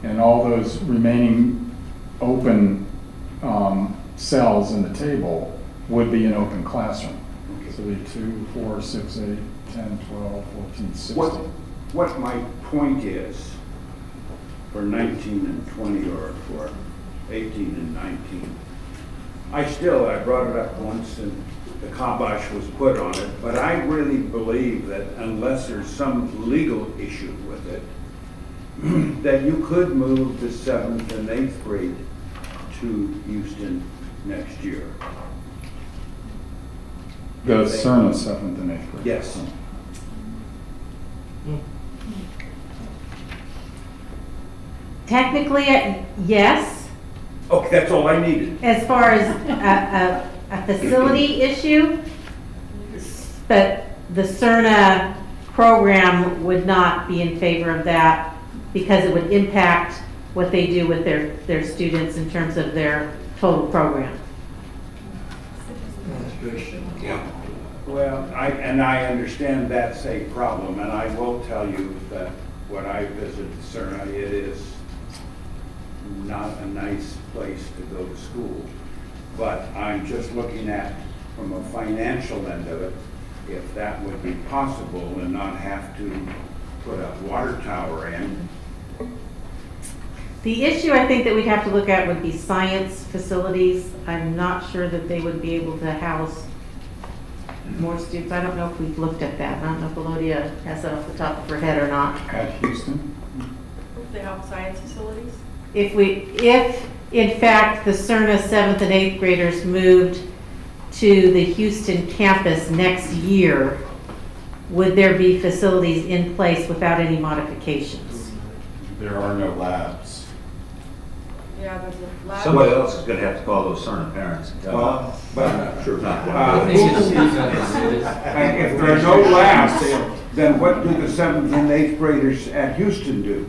[SPEAKER 8] and all those remaining open cells in the table would be an open classroom. So it'd be 2, 4, 6, 8, 10, 12, 14, 16.
[SPEAKER 12] What my point is, for 19 and 20, or for 18 and 19, I brought it up once and the kibosh was put on it, but I really believe that unless there's some legal issue with it, that you could move the 7th and 8th grade to Houston next year.
[SPEAKER 8] The Cerna 7th and 8th grade.
[SPEAKER 12] Yes.
[SPEAKER 2] Technically, yes.
[SPEAKER 12] Okay, that's all I needed.
[SPEAKER 2] As far as a facility issue, but the Cerna program would not be in favor of that, because it would impact what they do with their students in terms of their total program.
[SPEAKER 12] Yeah. Well, I understand that's a problem, and I will tell you that when I visit Cerna, it is not a nice place to go to school. But I'm just looking at, from a financial end of it, if that would be possible and not have to put a water tower in.
[SPEAKER 2] The issue I think that we'd have to look at would be science facilities. I'm not sure that they would be able to house more students. I don't know if we've looked at that. I don't know if Elodia has that off the top of her head or not.
[SPEAKER 8] At Houston?
[SPEAKER 4] If they have science facilities?
[SPEAKER 2] If in fact the Cerna 7th and 8th graders moved to the Houston campus next year, would there be facilities in place without any modifications?
[SPEAKER 8] There are no labs.
[SPEAKER 4] Yeah, there's a lab.
[SPEAKER 1] Somebody else is gonna have to call those Cerner parents and tell them.
[SPEAKER 12] But
[SPEAKER 1] Sure not.
[SPEAKER 12] and if there are no labs, then what do the 7th and 8th graders at Houston do?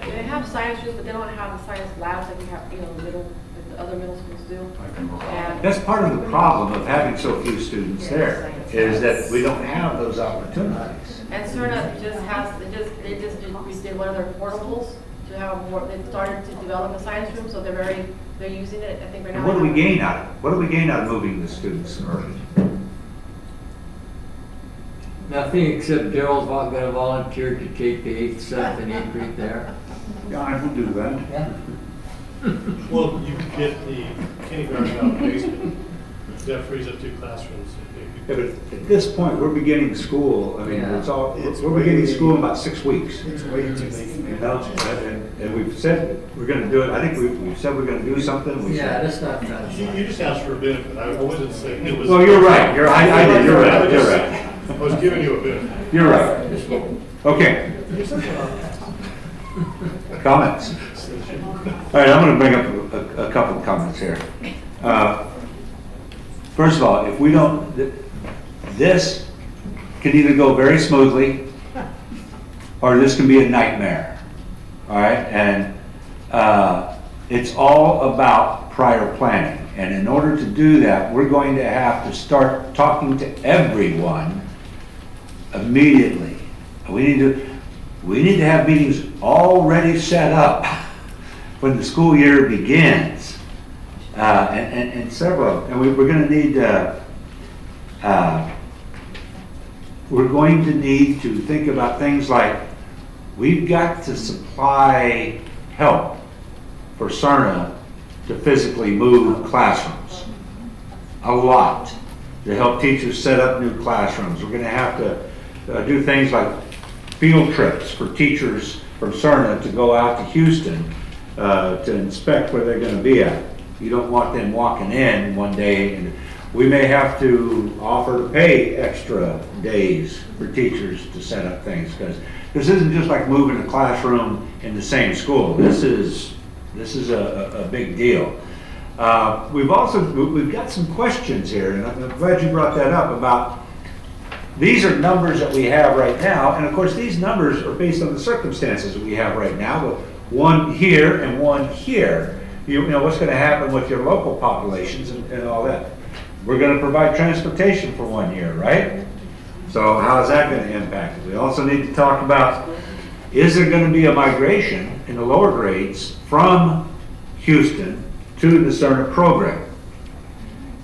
[SPEAKER 4] They have science rooms, but they don't have the science labs that we have, like the other middle schools do. And
[SPEAKER 1] That's part of the problem of having so few students there, is that we don't have those opportunities.
[SPEAKER 4] And Cerna just has, we did one of their portables to have more, they started to develop a science room, so they're using it, I think right now.
[SPEAKER 1] And what do we gain out of it? What do we gain out of moving the students early?
[SPEAKER 3] Nothing except Daryl's gonna volunteer to take the 8th, 7th, and 8th grade there.
[SPEAKER 12] Yeah, I will do that.
[SPEAKER 3] Yeah.
[SPEAKER 15] Well, you could get the kindergarten out of the basement. That frees up 2 classrooms.
[SPEAKER 1] Yeah, but at this point, we're beginning school, I mean, we're beginning school in about 6 weeks.
[SPEAKER 11] It's way too late.
[SPEAKER 1] You know, and we've said we're gonna do it, I think we've said we're gonna do something. We
[SPEAKER 3] Yeah,
[SPEAKER 1] said-
[SPEAKER 3] that's not bad.
[SPEAKER 15] You just asked for a benefit. I wasn't saying it was.
[SPEAKER 1] Well, you're right, I did, you're right.
[SPEAKER 15] I was giving you a benefit.
[SPEAKER 1] You're right. Okay. Comments? All right, I'm gonna bring up a couple of comments here. First of all, if we don't, this can either go very smoothly, or this can be a nightmare, all right? And it's all about prior planning. And in order to do that, we're going to have to start talking to everyone immediately. We need to have meetings already set up when the school year begins. And several, and we're going to need, we're going to need to think about things like, we've got to supply help for Cerna to physically move classrooms. A lot. To help teachers set up new classrooms. We're going to have to do things like field trips for teachers from Cerna to go out to Houston to inspect where they're going to be at. You don't want them walking in one day, and we may have to offer to pay extra days for teachers to set up things, because this isn't just like moving a classroom in the same school. This is a big deal. We've got some questions here, and I'm glad you brought that up about, these are numbers that we have right now, and of course these numbers are based on the circumstances that we have right now, with one here and one here. You know what's going to happen with your local populations and all that. We're going to provide transportation for 1 year, right? So how is that going to impact it? We also need to talk about, is there going to be a migration in the lower grades from Houston to the Cerna program?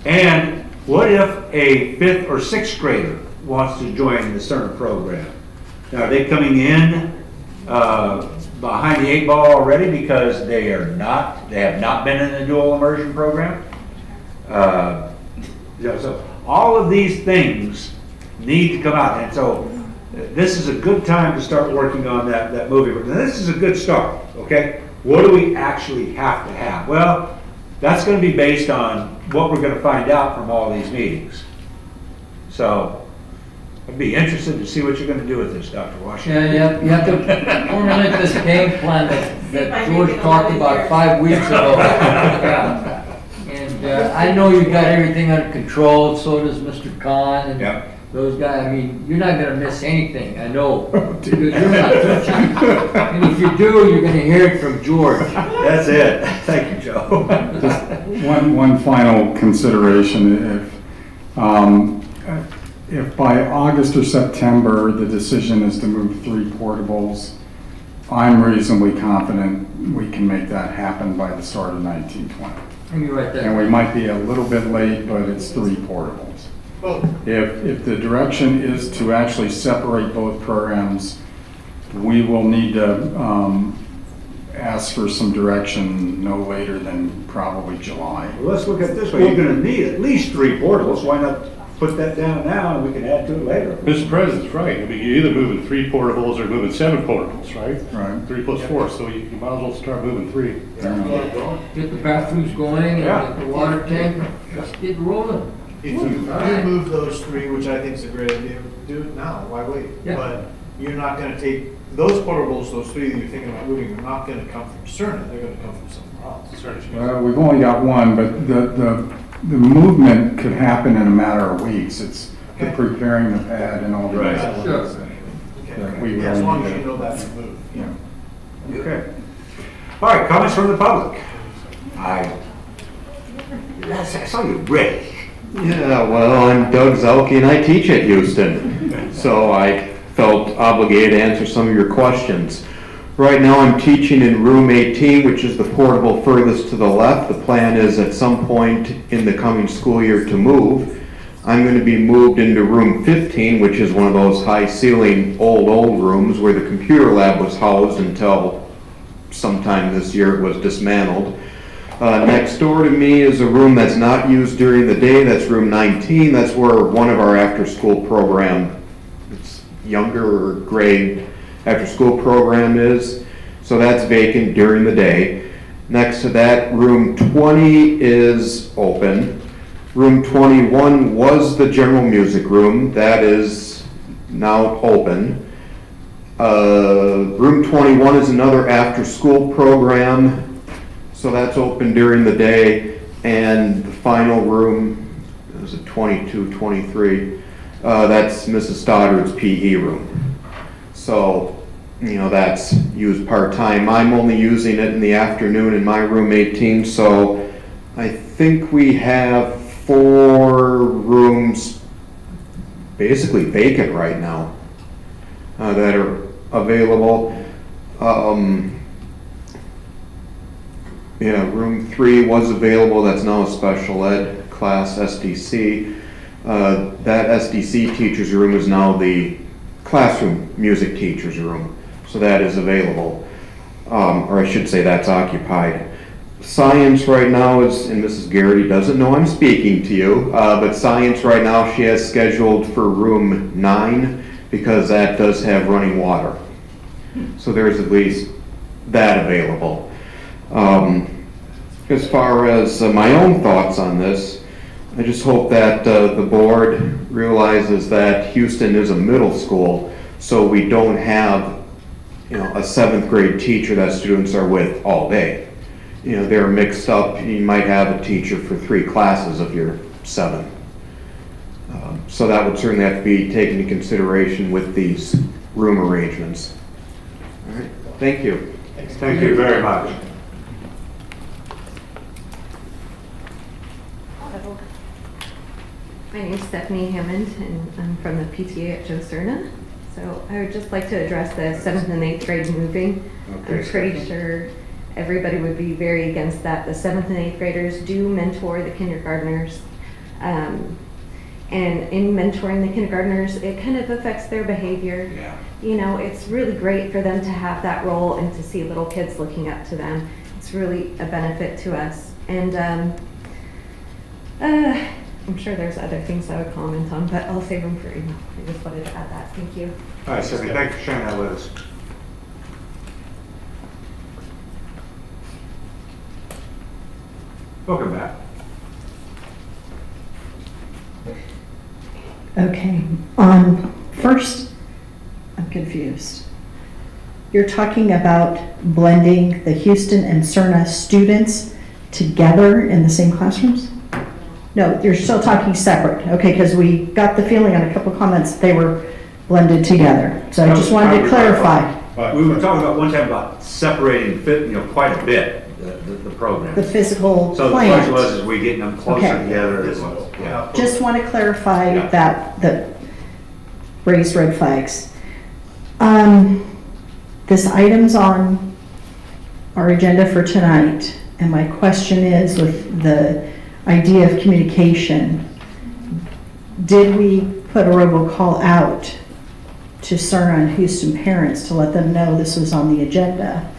[SPEAKER 1] And what if a 5th or 6th grader wants to join the Cerna program? Now, are they coming in behind the 8 ball already because they have not been in the dual immersion program? So all of these things need to come out, and so this is a good time to start working on that movie. Now, this is a good start, okay? What do we actually have to have? Well, that's going to be based on what we're going to find out from all these meetings. So I'd be interested to see what you're going to do with this, Dr. Washington.
[SPEAKER 3] Yeah, you have to formulate this game plan that George talked about 5 weeks ago. Yeah. And I know you got everything under control, so does Mr. Khan and
[SPEAKER 1] Yep.
[SPEAKER 3] those guys. I mean, you're not gonna miss anything, I know. Because you're not touching. And if you do, you're gonna hear it from George.
[SPEAKER 1] That's it. Thank you, Joe.
[SPEAKER 8] Just one final consideration. If by August or September, the decision is to move 3 portables, I'm reasonably confident we can make that happen by the start of 1920.
[SPEAKER 3] Let me write that.
[SPEAKER 8] And we might be a little bit late, but it's 3 portables. If the direction is to actually separate both programs, we will need to ask for some direction no later than probably July.
[SPEAKER 1] Well, let's look at it this way. You're going to need at least 3 portables. Why not put that down now and we can add to it later.
[SPEAKER 15] Mr. President's right. I mean, you're either moving 3 portables or moving 7 portables, right?
[SPEAKER 8] Right.
[SPEAKER 15] 3 plus 4, so you might as well start moving 3.
[SPEAKER 3] Get the bathrooms going,
[SPEAKER 1] Yeah.
[SPEAKER 3] and get the water tank, let's get rolling.
[SPEAKER 11] If you move those 3, which I think is a great idea, do it now, why wait?
[SPEAKER 3] Yeah.
[SPEAKER 11] But you're not gonna take, those portables, those 3 that you're thinking about moving, are not gonna come from Cerna, they're gonna come from somewhere else.
[SPEAKER 8] We've only got one, but the movement could happen in a matter of weeks. It's the preparing the pad and all the
[SPEAKER 1] Right.
[SPEAKER 8] facilities that we
[SPEAKER 11] Yeah, as
[SPEAKER 8] really
[SPEAKER 11] long
[SPEAKER 8] need
[SPEAKER 11] as you
[SPEAKER 8] to-
[SPEAKER 11] know that's a move.
[SPEAKER 8] Yeah.
[SPEAKER 1] Okay. All right, comments from the public. I saw you, Ray.
[SPEAKER 7] Yeah, well, I'm Doug Zelke and I teach at Houston, so I felt obligated to answer some of your questions. Right now I'm teaching in room 18, which is the portable furthest to the left. The plan is at some point in the coming school year to move. I'm going to be moved into room 15, which is one of those high ceiling old rooms where the computer lab was housed until sometime this year it was dismantled. Next door to me is a room that's not used during the day. That's room 19. That's where one of our after-school program, it's younger grade after-school program is. So that's vacant during the day. Next to that, room 20 is open. Room 21 was the general music room. That is now open. Room 21 is another after-school program. So that's open during the day, and the final room, is it 22, 23, that's Mrs. Stoddard's PE room. So, that's used part-time. I'm only using it in the afternoon in my room 18, so I think we have 4 rooms basically vacant right now that are available. Yeah, room 3 was available, that's now a special ed class, SDC. That SDC teacher's room is now the classroom music teacher's room, so that is available. Or I should say that's occupied. Science right now is, and Mrs. Garrity doesn't know I'm speaking to you, but science right now she has scheduled for room 9 because that does have running water. So there's at least that available. As far as my own thoughts on this, I just hope that the board realizes that Houston is a middle school, so we don't have, a 7th grade teacher that students are with all day. They're mixed up. You might have a teacher for 3 classes of your 7. So that would certainly have to be taken into consideration with these room arrangements. All right, thank you.
[SPEAKER 1] Thank you very much.
[SPEAKER 16] My name's Stephanie Hammond, and I'm from the PTA at Joe Cerna. So I would just like to address the 7th and 8th grade moving.
[SPEAKER 1] Okay,
[SPEAKER 16] I'm pretty sure everybody would be very against that. The 7th and 8th graders do mentor the kindergartners. And in mentoring the kindergartners, it kind of affects their behavior.
[SPEAKER 1] Yeah.
[SPEAKER 16] It's really great for them to have that role and to see little kids looking up to them. It's really a benefit to us. And I'm sure there's other things I would comment on, but I'll save them for email. I just wanted to add that. Thank you.
[SPEAKER 1] All right, Stephanie, thanks for sharing that with us. Welcome back.
[SPEAKER 10] Okay, first, I'm confused. You're talking about blending the Houston and Cerna students together in the same classrooms? No, you're still talking separate, okay, because we got the feeling on a couple of comments they were blended together. So I just wanted to clarify.
[SPEAKER 1] We were talking about one time about separating quite a bit, the program.
[SPEAKER 10] The physical
[SPEAKER 1] So the
[SPEAKER 10] plant.
[SPEAKER 1] question was, is we getting them closer
[SPEAKER 10] Okay.
[SPEAKER 1] together? Yeah.
[SPEAKER 10] Just want to clarify
[SPEAKER 1] Yeah.
[SPEAKER 10] that, the raised red flags. This item's on our agenda for tonight, and my question is with the idea of communication, did we put a robocall out to Cerna and Houston parents to let them know this was on the agenda?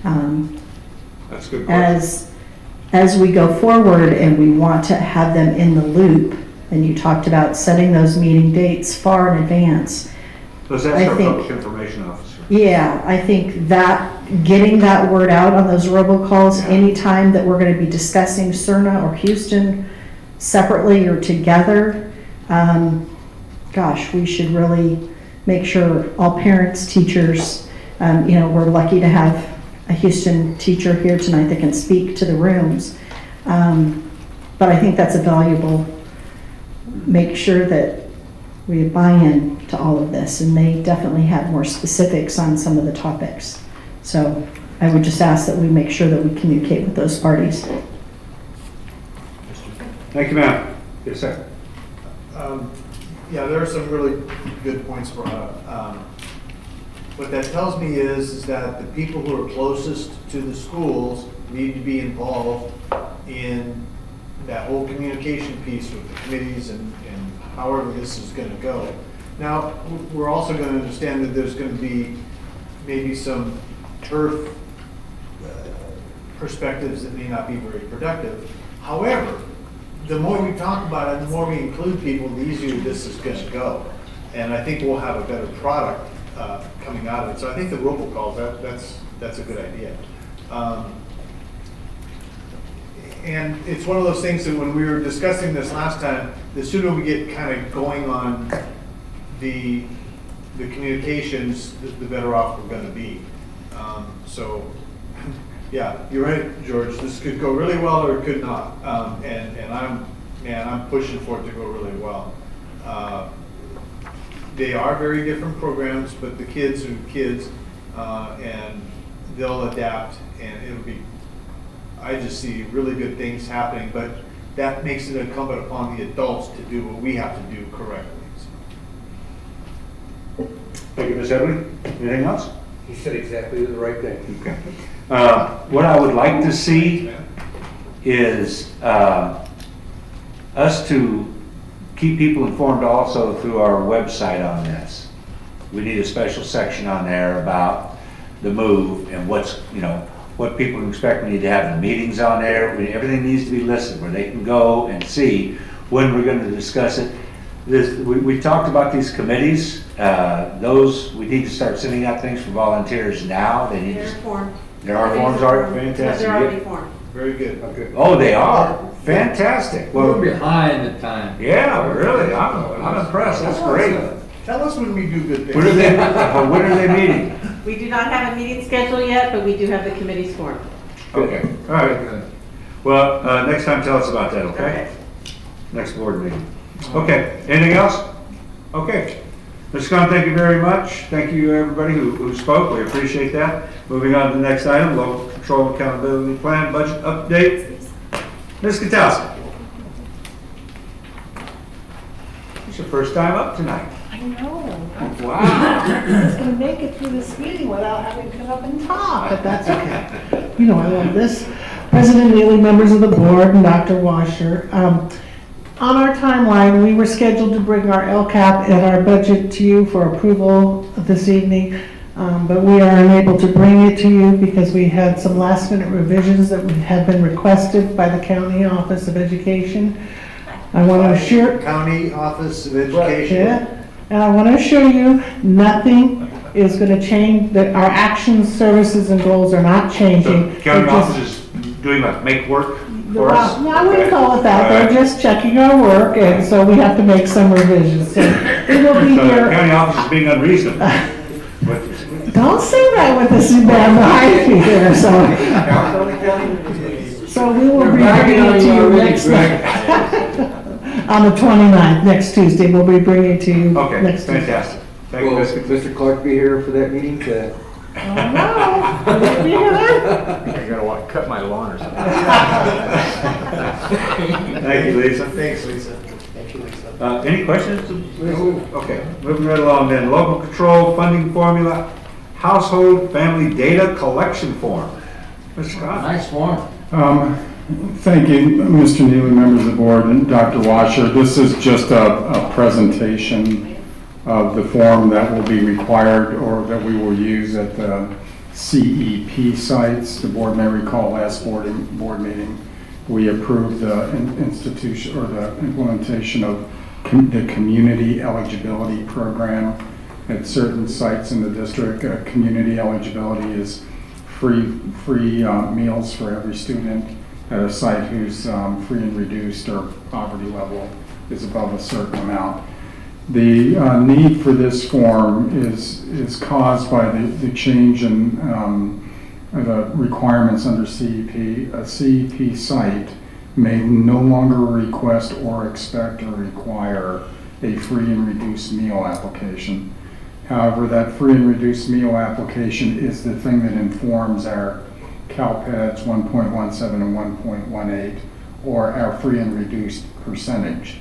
[SPEAKER 1] That's a good question.
[SPEAKER 10] As we go forward and we want to have them in the loop and you talked about setting those meeting dates far in advance.
[SPEAKER 1] Let's
[SPEAKER 10] I
[SPEAKER 1] ask our
[SPEAKER 10] think-
[SPEAKER 1] public information officer.
[SPEAKER 10] Yeah, I think that, getting that word out on those robocalls, anytime that we're gonna be discussing Cerna or Houston separately or together, gosh, we should really make sure all parents, teachers, we're lucky to have a Houston teacher here tonight that can speak to the rooms. But I think that's a valuable, make sure that we buy in to all of this, and they definitely have more specifics on some of the topics. So I would just ask that we make sure that we communicate with those parties.
[SPEAKER 1] Thank you, ma'am. Yes, sir.
[SPEAKER 11] Yeah, there are some really good points for what that tells me is that the people who are closest to the schools need to be involved in that whole communication piece with the committees and however this is going to go. Now, we're also going to understand that there's going to be maybe some turf perspectives that may not be very productive. However, the more we talk about it, the more we include people, the easier this is going to go. And I think we'll have a better product coming out of it. So I think the robocalls, that's a good idea. And it's one of those things that when we were discussing this last time, the sooner we get kind of going on the communications, the better off we're going to be. So, yeah, you're right, George. This could go really well or it could not. And I'm pushing for it to go really well. They are very different programs, but the kids are kids, and they'll adapt, and it'll be. I just see really good things happening, but that makes it incumbent upon the adults to do what we have to do correctly.
[SPEAKER 1] Thank you, Ms. Everly. Anything else?
[SPEAKER 14] He said exactly the right thing.
[SPEAKER 1] Okay. What I would like to see is us to keep people informed also through our website on this. We need a special section on there about the move and what people can expect. We need to have the meetings on there. Everything needs to be listed where they can go and see when we're going to discuss it. We talked about these committees. Those, we need to start sending out things for volunteers now. They need
[SPEAKER 4] They're
[SPEAKER 1] to.
[SPEAKER 4] formed.
[SPEAKER 1] There are forms already? Fantastic.
[SPEAKER 4] They're already formed.
[SPEAKER 11] Very good.
[SPEAKER 1] Okay. Oh, they are? Fantastic.
[SPEAKER 3] We're
[SPEAKER 1] Well,
[SPEAKER 3] behind the time.
[SPEAKER 1] yeah, really. I'm impressed. That's great.
[SPEAKER 11] Tell us when we do good things.
[SPEAKER 1] When are they meeting?
[SPEAKER 2] We do not have a meeting schedule yet, but we do have the committees formed.
[SPEAKER 1] Okay, all right. Well, next time tell us about that, okay?
[SPEAKER 2] Okay.
[SPEAKER 1] Next board meeting. Okay, anything else? Okay. Ms. Scott, thank you very much. Thank you, everybody who spoke. We appreciate that. Moving on to the next item, local control accountability plan budget update. Ms. Katowski. It's your first time up tonight.
[SPEAKER 17] I know.
[SPEAKER 1] Wow.
[SPEAKER 17] I was gonna make it through this meeting without having to come up and talk, but that's okay. You know I love this. President Neely, members of the board, and Dr. Washer. On our timeline, we were scheduled to bring our LCAP and our budget to you for approval this evening, but we are unable to bring it to you because we had some last minute revisions that had been requested by the County Office of Education. I want to assure.
[SPEAKER 11] County Office of Education.
[SPEAKER 17] Yeah. And I want to assure you, nothing is going to change, that our actions, services, and goals are not changing.
[SPEAKER 1] So county
[SPEAKER 17] They're just-
[SPEAKER 1] office is doing what, make work for us?
[SPEAKER 17] Well, I wouldn't
[SPEAKER 1] Okay.
[SPEAKER 17] call it that,
[SPEAKER 1] All
[SPEAKER 17] they're
[SPEAKER 1] right.
[SPEAKER 17] just checking our work, and so we have to make some revisions. So it will be
[SPEAKER 1] So the
[SPEAKER 17] here.
[SPEAKER 1] county office is being unreasonable.
[SPEAKER 17] Don't say that with this man behind you here, so. So we will be bringing it to you next on the 29th, next Tuesday, we'll be bringing it to you
[SPEAKER 1] Okay,
[SPEAKER 17] next Tuesday.
[SPEAKER 1] fantastic. Thank you,
[SPEAKER 14] Will
[SPEAKER 1] Ms.
[SPEAKER 14] Mr. Clark be here for that meeting to?
[SPEAKER 17] Oh, no. Will you be here?
[SPEAKER 7] You're gonna cut my lawn or something.
[SPEAKER 1] Thank you, Lisa.
[SPEAKER 11] Thanks, Lisa.
[SPEAKER 17] Thank you, Lisa.
[SPEAKER 1] Any questions? Okay, moving right along then. Local control funding formula, household family data collection form. Mr. Scott?
[SPEAKER 3] Nice form.
[SPEAKER 8] Thank you, Mr. Neely, members of the board, and Dr. Washer. This is just a presentation of the form that will be required or that we will use at the CEP sites. The board may recall last board meeting, we approved the institution or the implementation of the community eligibility program. At certain sites in the district, community eligibility is free meals for every student at a site whose free and reduced or poverty level is above a certain amount. The need for this form is caused by the change in the requirements under CEP. A CEP site may no longer request or expect or require a free and reduced meal application. However, that free and reduced meal application is the thing that informs our CalPEDS 1.17 and 1.18, or our free and reduced percentage,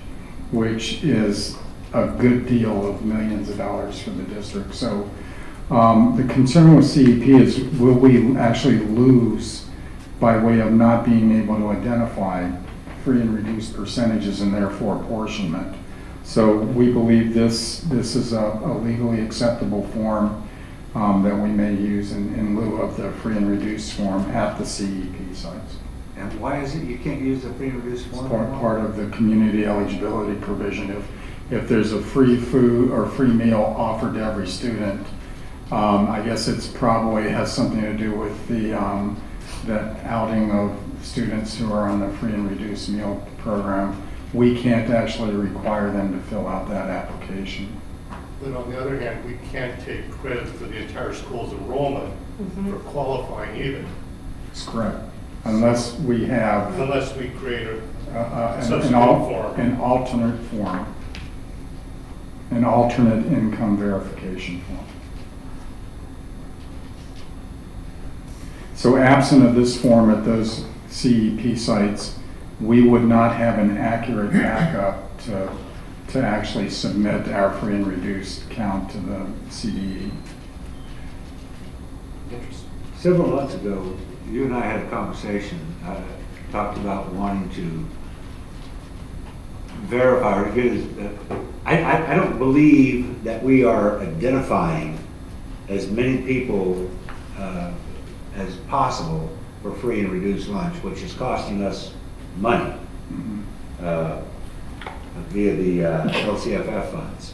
[SPEAKER 8] which is a good deal of millions of dollars for the district. So the concern with CEP is, will we actually lose by way of not being able to identify free and reduced percentages and therefore apportionment? So we believe this is a legally acceptable form that we may use in lieu of the free and reduced form at the CEP sites.
[SPEAKER 1] And why is it you can't use the free and reduced form?
[SPEAKER 8] Part of the community eligibility provision. If there's a free food or free meal offered to every student, I guess it's probably has something to do with the outing of students who are on the free and reduced meal program. We can't actually require them to fill out that application.
[SPEAKER 15] But on the other hand, we can't take credit for the entire school's enrollment for qualifying either.
[SPEAKER 8] That's correct. Unless we have
[SPEAKER 15] Unless we create a
[SPEAKER 8] an
[SPEAKER 15] substitute form.
[SPEAKER 8] alternate form, an alternate income verification form. So absent of this form at those CEP sites, we would not have an accurate backup to actually submit our free and reduced count to the CDE.
[SPEAKER 1] Several months ago, you and I had a conversation, talked about wanting to verify or get, I don't believe that we are identifying as many people as possible for free and reduced lunch, which is costing us money via the LCFF funds.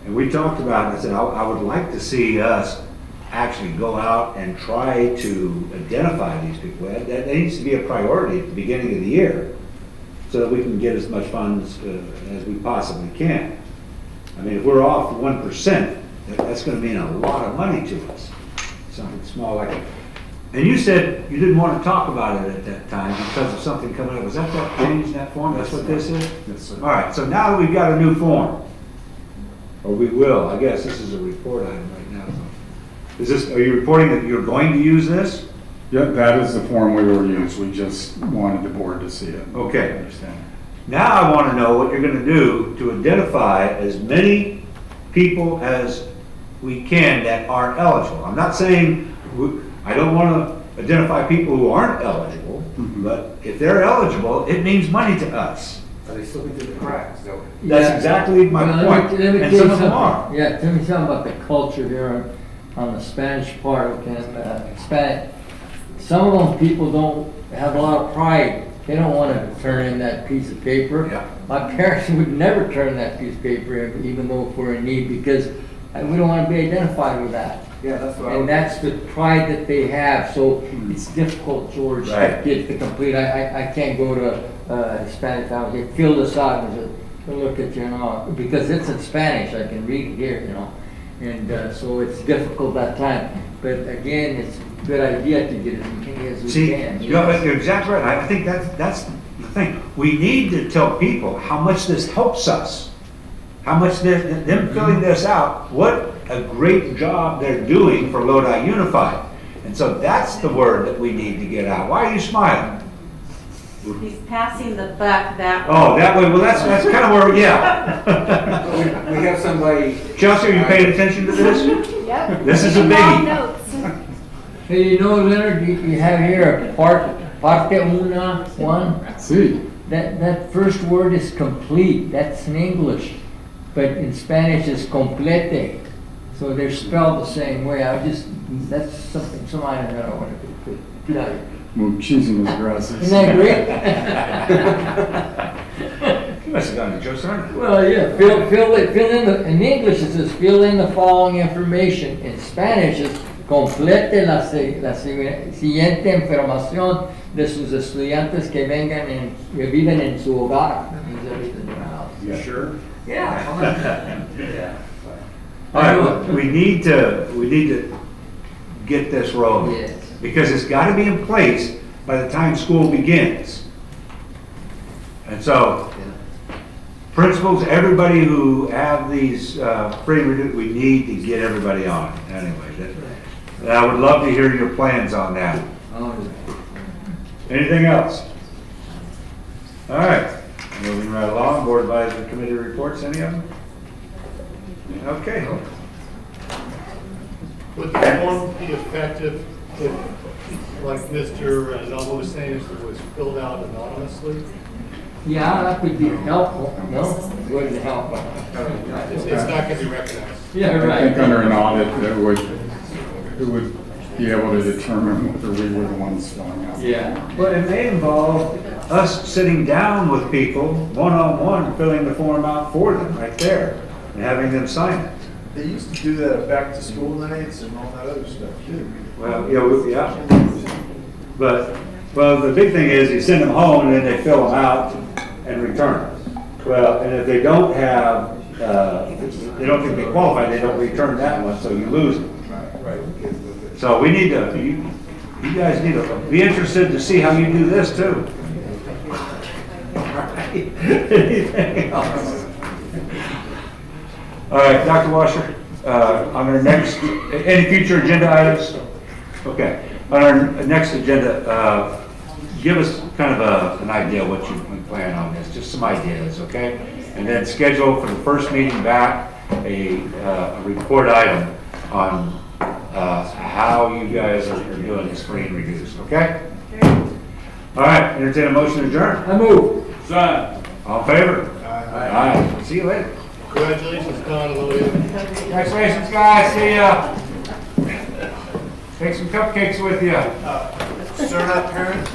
[SPEAKER 1] And we talked about it, I said, I would like to see us actually go out and try to identify these people. That needs to be a priority at the beginning of the year so that we can get as much funds as we possibly can. I mean, if we're off 1%, that's going to mean a lot of money to us. Something small like that. And you said you didn't want to talk about it at that time because of something coming up. Was that change in that form? That's what this is?
[SPEAKER 8] Yes, sir.
[SPEAKER 1] All right, so now that we've got a new form, or we will, I guess this is a report item right now. Are you reporting that you're going to use this?
[SPEAKER 8] Yeah, that is the form we will use. We just wanted the board to see it.
[SPEAKER 1] Okay.
[SPEAKER 8] I understand.
[SPEAKER 1] Now I want to know what you're going to do to identify as many people as we can that aren't eligible. I'm not saying, I don't want to identify people who aren't eligible, but if they're eligible, it means money to us.
[SPEAKER 14] Are they slipping through the cracks, though?
[SPEAKER 1] That's exactly my point.
[SPEAKER 3] Let me
[SPEAKER 1] And
[SPEAKER 3] tell
[SPEAKER 1] some
[SPEAKER 3] you
[SPEAKER 1] of them are.
[SPEAKER 3] something. Yeah, tell me something about the culture here on the Spanish part, okay, Spanish. Some of them people don't have a lot of pride. They don't want to turn in that piece of paper.
[SPEAKER 1] Yeah.
[SPEAKER 3] My parents would never turn that piece of paper in, even though if we're in need, because we don't want to be identified with that.
[SPEAKER 14] Yeah, that's what
[SPEAKER 3] And that's the pride that they have, so it's difficult, George, to
[SPEAKER 1] Right.
[SPEAKER 3] get the complete, I can't go to Hispanic town, they fill this out and just look at you and all, because it's in Spanish, I can read it here, you know, and so it's difficult that time, but again, it's a good idea to get as many as we
[SPEAKER 1] See,
[SPEAKER 3] can.
[SPEAKER 1] you're exactly right. I think that's the thing. We need to tell people how much this helps us, how much them filling this out, what a great job they're doing for Lodi Unified. And so that's the word that we need to get out. Why are you smiling?
[SPEAKER 2] He's passing the buck that way.
[SPEAKER 1] Oh, that way, well, that's kind of where, yeah.
[SPEAKER 14] we have somebody.
[SPEAKER 1] Chelsea, are you paying attention to this?
[SPEAKER 5] Yep.
[SPEAKER 1] This is a
[SPEAKER 5] Taking
[SPEAKER 1] biggie.
[SPEAKER 5] notes.
[SPEAKER 3] Hey, you know, Leonard, you have here parte una, one.
[SPEAKER 8] See.
[SPEAKER 3] That first word is complete, that's in English, but in Spanish it's complete. So they're spelled the same way. That's something I don't know what to tell you.
[SPEAKER 8] Move cheesy Ms. Grasses.
[SPEAKER 3] Isn't that great?
[SPEAKER 1] You must have gone to Joe Cerna.
[SPEAKER 3] Well, yeah, in English it says, fill in the following information. In Spanish is, complete la siguiente información de sus estudiantes que viven en su hogar. Means they live in their house.
[SPEAKER 12] You sure?
[SPEAKER 3] Yeah.
[SPEAKER 1] Yeah. All right, we need to get this rolling.
[SPEAKER 3] Yes.
[SPEAKER 1] Because it's got to be in place by the time school begins. And so, principals, everybody who have these free and reduced, we need to get everybody on it. Anyway, I would love to hear your plans on that. Anything else? All right, moving right along, board advisory committee reports, any of them? Okay.
[SPEAKER 18] Would the form be effective if, like Mr. Noble was saying, if it was filled out anonymously?
[SPEAKER 3] Yeah, that would be helpful. No, it wouldn't help.
[SPEAKER 18] It's not going to be recognized.
[SPEAKER 3] Yeah,
[SPEAKER 8] I
[SPEAKER 3] right.
[SPEAKER 8] think under an audit, it would be able to determine whether we were the ones filling out.
[SPEAKER 3] Yeah.
[SPEAKER 1] But it may involve us sitting down with people, one-on-one, filling the form out for them right there, and having them sign it.
[SPEAKER 11] They used to do that at back to school nights and all that other stuff too.
[SPEAKER 1] Well, yeah. But, well, the big thing is you send them home and then they fill them out and return them. Well, and if they don't have, they don't think they qualify, they don't return that much, so you lose them. So we need to, you guys need to be interested to see how you do this too. Anything else? All right, Dr. Washer, on our next, any future agenda items? Okay, on our next agenda, give us kind of an idea what you plan on this, just some ideas, okay? And then schedule for the first meeting back a report item on how you guys are doing this free and reduced, okay? All right, entertain a motion to adjourn.
[SPEAKER 3] I move.
[SPEAKER 1] Son. All in favor? Aye. See you later.
[SPEAKER 18] Congratulations, Don and Lily.
[SPEAKER 1] Congratulations, guys. See ya. Take some cupcakes with you.
[SPEAKER 11] Sir, not parent?